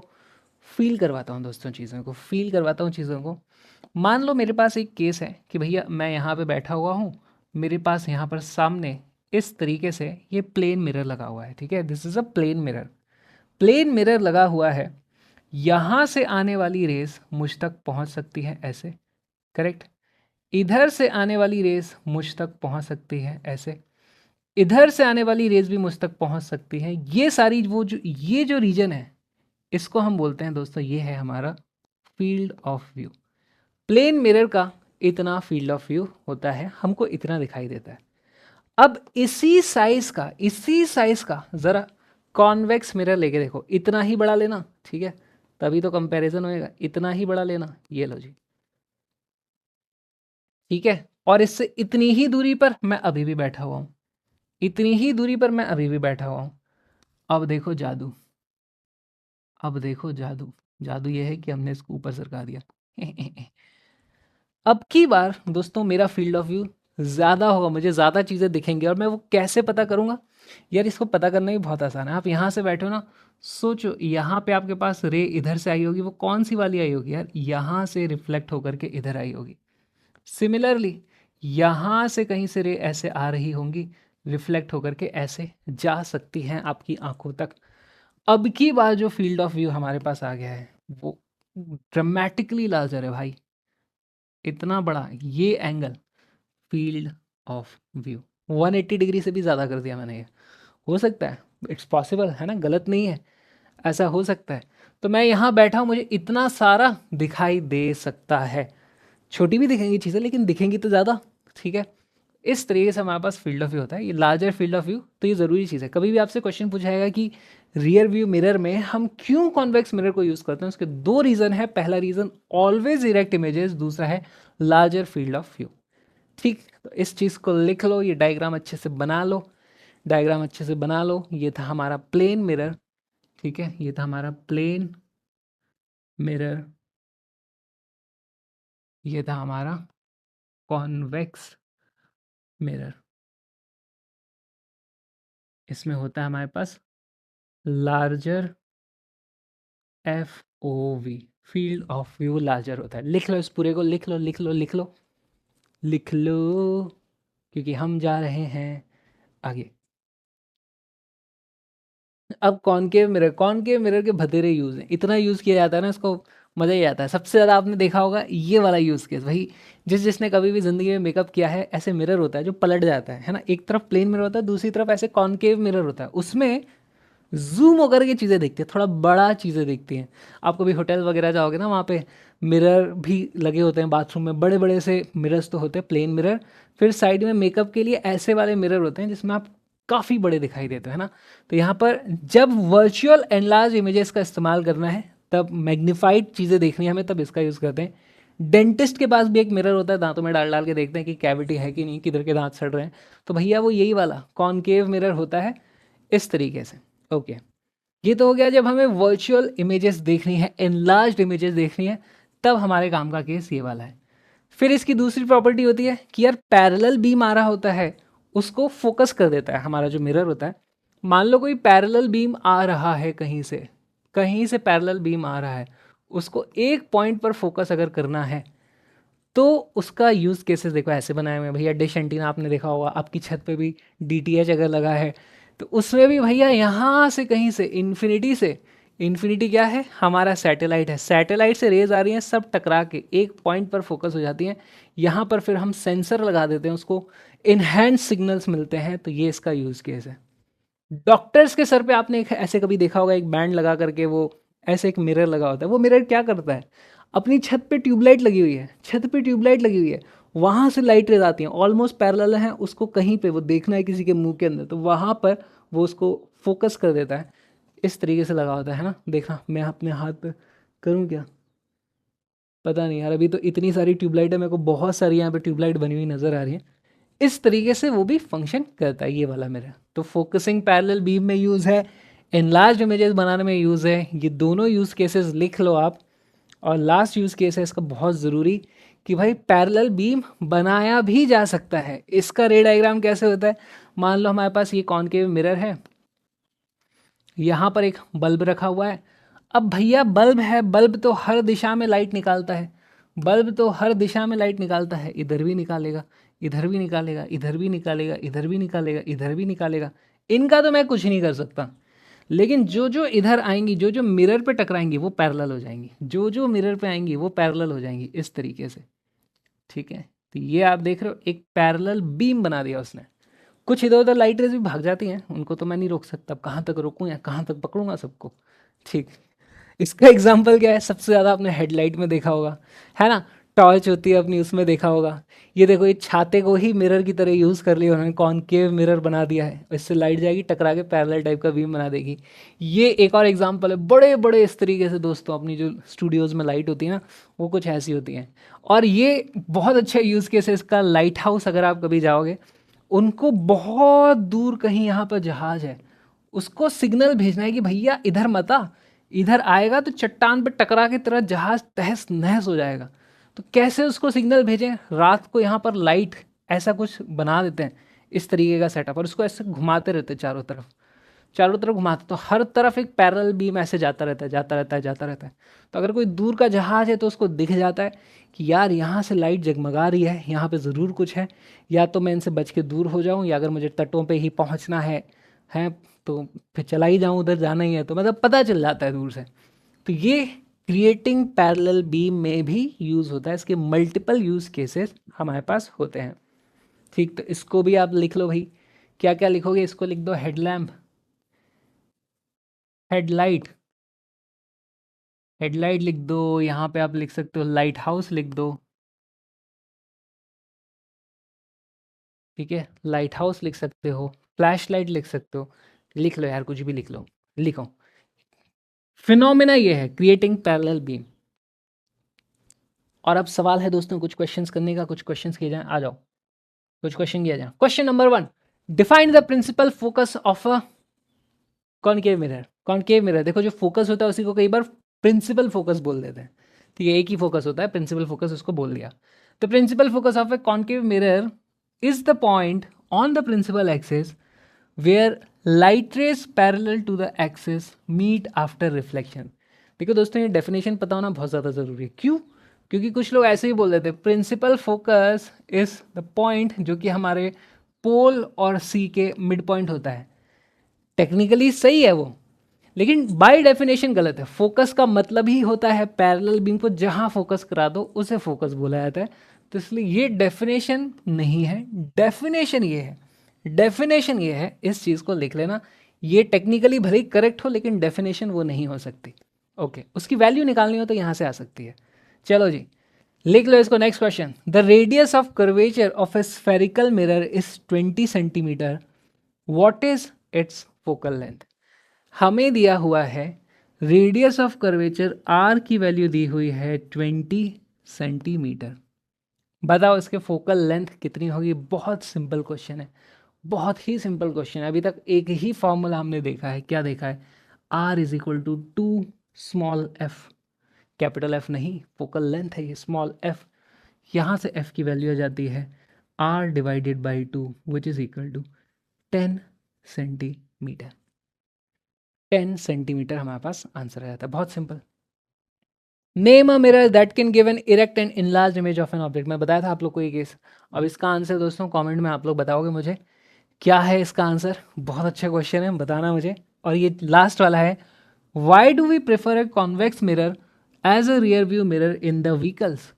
फील करवाता हूँ दोस्तों, चीज़ों को फील करवाता हूँ चीज़ों को। मान लो मेरे पास एक केस है कि भैया मैं यहाँ पे बैठा हुआ हूँ, मेरे पास यहाँ पर सामने इस तरीके से ये प्लेन मिरर लगा हुआ है, ठीक है। This is a plane mirror, plane mirror लगा हुआ है। यहाँ से आने वाली रेस मुझ तक पहुँच सकती है ऐसे, करेक्ट। इधर से आने वाली रेस मुझ तक पहुँच सकती है ऐसे, इधर से आने वाली रेस भी मुझ तक पहुँच सकती है। ये सारी वो जो ये जो रीजन है, इसको हम बोलते हैं दोस्तों, ये है हमारा field of view. Plane mirror का इतना फील्ड ऑफ व्यू होता है, हमको इतना दिखाई देता है। अब इसी साइज का ज़रा कॉन्वेक्स मिरर लेके देखो, इतना ही बड़ा लेना, ठीक है, तभी तो कंपैरिजन होएगा। इतना ही बड़ा लेना, ये लो जी, ठीक है। और इससे इतनी ही दूरी पर मैं अभी भी बैठा हुआ हूँ, इतनी ही दूरी पर मैं अभी भी बैठा हुआ हूँ। अब देखो जादू, अब देखो जादू, जादू ये है कि हमने इसको ऊपर सरका दिया। अब की बार दोस्तों मेरा फील्ड ऑफ व्यू ज़्यादा होगा, मुझे ज़्यादा चीज़ें दिखेंगी। और मैं वो कैसे पता करूँगा? यार इसको पता करना भी बहुत आसान है। आप यहाँ से बैठे हो ना, सोचो यहाँ पे आपके पास रे इधर से आई होगी, वो कौन सी वाली आई होगी यार? यहाँ से रिफ्लेक्ट होकर के इधर आई होगी। सिमिलरली यहाँ से कहीं से रे ऐसे आ रही होंगी, रिफ्लेक्ट होकर के ऐसे जा सकती हैं आपकी आंखों तक। अब की बार जो फील्ड ऑफ व्यू हमारे पास आ गया है वो ड्रामेटिकली लार्जर है भाई, इतना बड़ा ये angle, field of view 180 degree से भी ज़्यादा कर दिया मैंने ये। हो सकता है, इट्स पॉसिबल है ना, गलत नहीं है, ऐसा हो सकता है। तो मैं यहाँ बैठा हूँ, मुझे इतना सारा दिखाई दे सकता है। छोटी भी दिखेंगी चीज़ें लेकिन दिखेंगी तो ज़्यादा, ठीक है। इस तरीके से हमारे पास फील्ड ऑफ व्यू होता है, ये लार्जर फील्ड ऑफ व्यू। तो ये ज़रूरी चीज़ है। कभी भी आपसे क्वेश्चन पूछा जाएगा कि रियर व्यू मिरर में हम क्यों कॉन्वेक्स मिरर को यूज़ करते हैं, उसके दो रीज़न है। पहला रीज़न ऑलवेज इरेक्ट इमेजेस, दूसरा है लार्जर फील्ड ऑफ व्यू, ठीक। तो इस चीज़ को लिख लो, ये डायग्राम अच्छे से बना लो, डायग्राम अच्छे से बना लो। ये था हमारा प्लेन मिरर, ठीक है, ये था हमारा प्लेन मिरर, ये था हमारा कॉन्वेक्स मिरर। इसमें होता है हमारे पास larger F O V, field of view larger होता है। लिख लो इस पूरे को, लिख लो लिख लो लिख लो लिख लो, क्योंकि हम जा रहे हैं आगे। अब कॉनकेव मिरर के बथेरे यूज़ हैं, इतना यूज़ किया जाता है ना, इसको मज़ा ही आता है। सबसे ज़्यादा आपने देखा होगा ये वाला यूज़ केस भाई, जिसने कभी भी ज़िंदगी में मेकअप किया है, ऐसे मिरर होता है जो पलट जाता है ना, एक तरफ प्लेन मिरर होता है, दूसरी तरफ ऐसे कॉनकेव मिरर होता है, उसमें ज़ूम होकर के चीज़ें दिखती है, थोड़ा बड़ा चीज़ें दिखती हैं। आप कभी होटल वगैरह जाओगे ना, वहाँ पे मिरर भी लगे होते हैं बाथरूम में, बड़े बड़े से मिरर्स तो होते हैं, प्लेन मिरर। फिर साइड में मेकअप के लिए ऐसे वाले मिरर होते हैं जिसमें आप काफ़ी बड़े दिखाई देते हैं, है ना। तो यहाँ पर जब वर्चुअल एनलार्ज इमेजेस का इस्तेमाल करना है, तब मैग्नीफाइड चीज़ें देखनी है हमें, तब इसका यूज़ करते हैं। डेंटिस्ट के पास भी एक मिरर होता है, दांतों में डाल डाल के देखते हैं कि कैविटी है कि नहीं, किधर के दांत सड़ रहे हैं। तो भैया वो यही वाला कॉनकेव मिरर होता है, इस तरीके से। ओके, ये तो हो गया जब हमें वर्चुअल इमेजेस देखनी है, एनलार्ज्ड इमेजेस देखनी है, तब हमारे काम का केस ये वाला है। फिर इसकी दूसरी प्रॉपर्टी होती है कि यार पैरेलल बीम आ रहा होता है, उसको फोकस कर देता है हमारा जो मिरर होता है। मान लो कोई पैरेलल बीम आ रहा है, कहीं से पैरेलल बीम आ रहा है, उसको एक पॉइंट पर फोकस अगर करना है, तो उसका यूज़ केसेस देखो ऐसे बनाए हुए हैं भैया। डिश एंटीना आपने देखा होगा, आपकी छत पे भी डीटीएच अगर लगा है, तो उसमें भी भैया यहाँ से कहीं से इन्फिनिटी क्या है, हमारा सैटेलाइट है, सैटेलाइट से रेज आ रही हैं, सब टकरा के एक पॉइंट पर फोकस हो जाती हैं। यहाँ पर फिर हम सेंसर लगा देते हैं, उसको इनहैंस सिग्नल्स मिलते हैं, तो ये इसका यूज़ केस है। डॉक्टर्स के सर पे आपने ऐसे कभी देखा होगा, एक बैंड लगा करके वो ऐसे एक मिरर लगा होता है, वो मिरर क्या करता है, अपनी छत पे ट्यूबलाइट लगी हुई है, वहाँ से लाइट रेज आती हैं, ऑलमोस्ट पैरेलल हैं, उसको कहीं पे वो देखना है किसी के मुंह के अंदर, तो वहाँ पर वो उसको फोकस कर देता है। इस तरीके से लगा होता है ना। देखना मैं अपने हाथ पे करूँ क्या, पता नहीं यार, अभी तो इतनी सारी ट्यूबलाइट है, मेरे को बहुत सारी यहाँ पे ट्यूबलाइट बनी हुई नज़र आ रही है। इस तरीके से वो भी फंक्शन करता है ये वाला मेरा। तो फोकसिंग पैरेलल बीम में यूज़ है, एनलार्ज इमेजेस बनाने में यूज़ है, ये दोनों यूज़ केसेस लिख लो आप। और लास्ट यूज़ केस है इसका बहुत ज़रूरी, कि भाई पैरेलल बीम बनाया भी जा सकता है। इसका रे डायग्राम कैसे होता है, मान लो हमारे पास ये कॉनकेव मिरर है, यहाँ पर एक बल्ब रखा हुआ है। अब भैया बल्ब है, बल्ब तो हर दिशा में लाइट निकालता है, इधर भी निकालेगा, इधर भी निकालेगा, इधर भी निकालेगा, इधर भी निकालेगा, इधर भी निकालेगा। इनका तो मैं कुछ नहीं कर सकता, लेकिन जो जो इधर आएंगी, जो जो मिरर पे टकराएंगी वो पैरेलल हो जाएंगी, जो जो मिरर पे आएंगी वो पैरेलल हो जाएंगी, इस तरीके से। ठीक है, तो ये आप देख रहे हो एक पैरेलल बीम बना दिया उसने। कुछ इधर उधर लाइट रेज भी भाग जाती हैं, उनको तो मैं नहीं रोक सकता, अब कहाँ तक रोकूँ या कहाँ तक पकड़ूंगा सबको। ठीक, इसका एग्जाम्पल क्या है, सबसे ज़्यादा आपने हेडलाइट में देखा होगा, है ना, टॉर्च होती है अपनी, उसमें देखा होगा। ये देखो, ये छाते को ही मिरर की तरह यूज़ कर लिया उन्होंने, कॉनकेव मिरर बना दिया है, इससे लाइट जाएगी टकरा के पैरेलल टाइप का बीम बना देगी। ये एक और एग्जाम्पल है, बड़े बड़े इस तरीके से दोस्तों, अपनी जो स्टूडियोज़ में लाइट होती है ना, वो कुछ ऐसी होती हैं। और ये बहुत अच्छा यूज़ केस है इसका, लाइट हाउस अगर आप कभी जाओगे, उनको बहुत दूर कहीं यहाँ पर जहाज़ है, उसको सिग्नल भेजना है कि भैया इधर मत आ, इधर आएगा तो चट्टान पर टकरा के तेरा जहाज तहस नहस हो जाएगा। तो कैसे उसको सिग्नल भेजें, रात को यहाँ पर लाइट ऐसा कुछ बना देते हैं, इस तरीके का सेटअप, और उसको ऐसे घुमाते रहते हैं चारों तरफ घुमाते, तो हर तरफ एक पैरेलल बीम ऐसे जाता रहता है। तो अगर कोई दूर का जहाज है तो उसको दिख जाता है कि यार यहाँ से लाइट जगमगा रही है, यहाँ पे ज़रूर कुछ है, या तो मैं इनसे बच के दूर हो जाऊँ, या अगर मुझे तटों पे ही पहुँचना है तो फिर चला ही जाऊँ, उधर जाना ही है, तो मतलब पता चल जाता है दूर से। तो ये क्रिएटिंग पैरेलल बीम में भी यूज़ होता है, इसके मल्टीपल यूज़ केसेस हमारे पास होते हैं। ठीक, तो इसको भी आप लिख लो भाई, क्या क्या लिखोगे, इसको लिख दो, हेडलैम्प, हेडलाइट, हेडलाइट लिख दो, यहाँ पे आप लिख सकते हो लाइट हाउस लिख दो। ठीक है, लाइट हाउस लिख सकते हो, फ्लैश लाइट लिख सकते हो, लिख लो यार, कुछ भी लिख लो, लिखो। फिनोमेना ये है क्रिएटिंग पैरेलल बीम। और अब सवाल है दोस्तों कुछ क्वेश्चंस करने का, कुछ क्वेश्चंस किए जाएं, आ जाओ, कुछ क्वेश्चन किया जाए। Question number 1, define the principal focus of a concave mirror. देखो, जो फोकस होता है उसी को कई बार प्रिंसिपल फोकस बोल देते हैं। ठीक है, एक ही फोकस होता है, प्रिंसिपल फोकस उसको बोल दिया। The principal focus of a concave mirror is the point on the principal axis where light rays parallel to the axis meet after reflection. देखो दोस्तों, ये डेफिनेशन पता होना बहुत ज़्यादा ज़रूरी है। क्यों? क्योंकि कुछ लोग ऐसे ही बोल देते हैं, principal focus is the point जो कि हमारे पोल और सी के मिड पॉइंट होता है। टेक्निकली सही है वो, लेकिन बाय डेफिनेशन गलत है। फोकस का मतलब ही होता है पैरेलल बीम को जहां फोकस करा दो उसे फोकस बोला जाता है। तो इसलिए ये डेफिनेशन नहीं है, डेफिनेशन ये है, डेफिनेशन ये है, इस चीज़ को लिख लेना। ये टेक्निकली भले ही करेक्ट हो लेकिन डेफिनेशन वो नहीं हो सकती। ओके, उसकी वैल्यू निकालनी हो तो यहाँ से आ सकती है। चलो जी, लिख लो इसको। Next question, the radius of curvature of A spherical mirror is 20 centimetre, what is it's focal length. हमें दिया हुआ है रेडियस ऑफ कर्वेचर आर की वैल्यू दी हुई है 20 सेंटीमीटर। बताओ इसके फोकल लेंथ कितनी होगी। बहुत सिंपल क्वेश्चन है, बहुत ही सिंपल क्वेश्चन है। अभी तक एक ही फॉर्मूला हमने देखा है, क्या देखा है, R is equal to 2 small F, capital F नहीं, फोकल लेंथ है ये स्मॉल एफ। यहाँ से एफ की वैल्यू आ जाती है R divided by 2 which is equal to 10 centimetre. 10 centimetre हमारे पास आंसर आ जाता है, बहुत simple. Name a mirror that can give an erect and enlarge image of an object. मैं बताया था आप लोग को ये केस। अब इसका आंसर दोस्तों कमेंट में आप लोग बताओगे मुझे क्या है इसका आंसर। बहुत अच्छा क्वेश्चन है, बताना मुझे। और ये लास्ट वाला है, why do we prefer a convex mirror as a rear view mirror in the vehicles.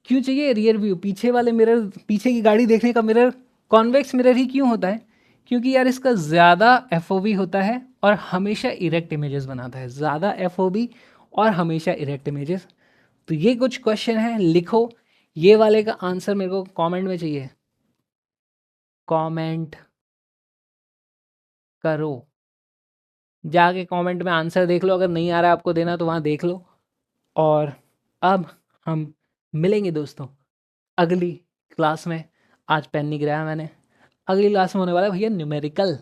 क्यों चाहिए रियर व्यू, पीछे वाले मिरर, पीछे की गाड़ी देखने का मिरर कॉन्वेक्स मिरर ही क्यों होता है। क्योंकि यार इसका ज़्यादा एफ होता है और हमेशा इरेक्ट इमेजेस बनाता है, ज़्यादा एफ और हमेशा इरेक्ट इमेजेस। तो ये कुछ क्वेश्चन है, लिखो। ये वाले का आंसर मेरे को कमेंट में चाहिए, कमेंट करो। जाके कमेंट में आंसर देख लो, अगर नहीं आ रहा है आपको देना तो वहाँ देख लो। और अब हम मिलेंगे दोस्तों अगली क्लास में। आज पेन नहीं गिराया मैंने। अगली क्लास में होने वाला है भैया न्यूमेरिकल,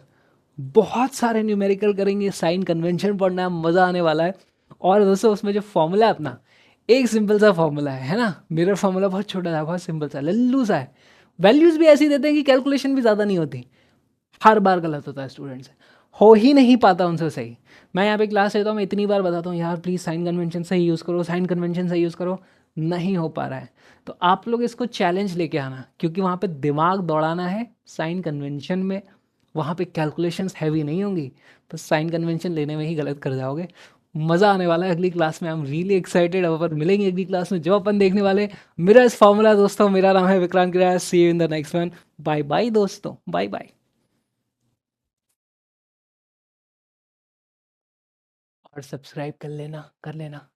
बहुत सारे न्यूमेरिकल करेंगे, साइन कन्वेंशन पढ़ना है, मज़ा आने वाला है। और दोस्तों उसमें जो फॉर्मूला है अपना, एक सिंपल सा फॉर्मूला है ना, मिरर फॉर्मूला बहुत छोटा सा, बहुत सिंपल सा, लल्लू सा है। वैल्यूज़ भी ऐसी देते हैं कि कैलकुलेशन भी ज़्यादा नहीं होती। हर बार गलत होता है स्टूडेंट से, हो ही नहीं पाता उनसे सही। मैं यहाँ पे क्लास लेता हूँ, मैं इतनी बार बताता हूँ यार प्लीज़ साइन कन्वेंशन सही यूज़ करो, साइन कन्वेंशन सही यूज़ करो, नहीं हो पा रहा है। तो आप लोग इसको चैलेंज लेके आना, क्योंकि वहाँ पे दिमाग दौड़ाना है साइन कन्वेंशन में। वहाँ पे कैलकुलेशंस हैवी नहीं होंगी, बस साइन कन्वेंशन लेने में ही गलत कर जाओगे। मज़ा आने वाला है अगली क्लास में। I am really excited. अब अपन मिलेंगे अगली क्लास में, जो अपन देखने वाले मेरा इस फॉर्मूला। दोस्तों मेरा नाम है Vikrant Kiraya, see you in the next one. Bye bye दोस्तों, बाय बाय। और सब्सक्राइब कर लेना, कर लेना।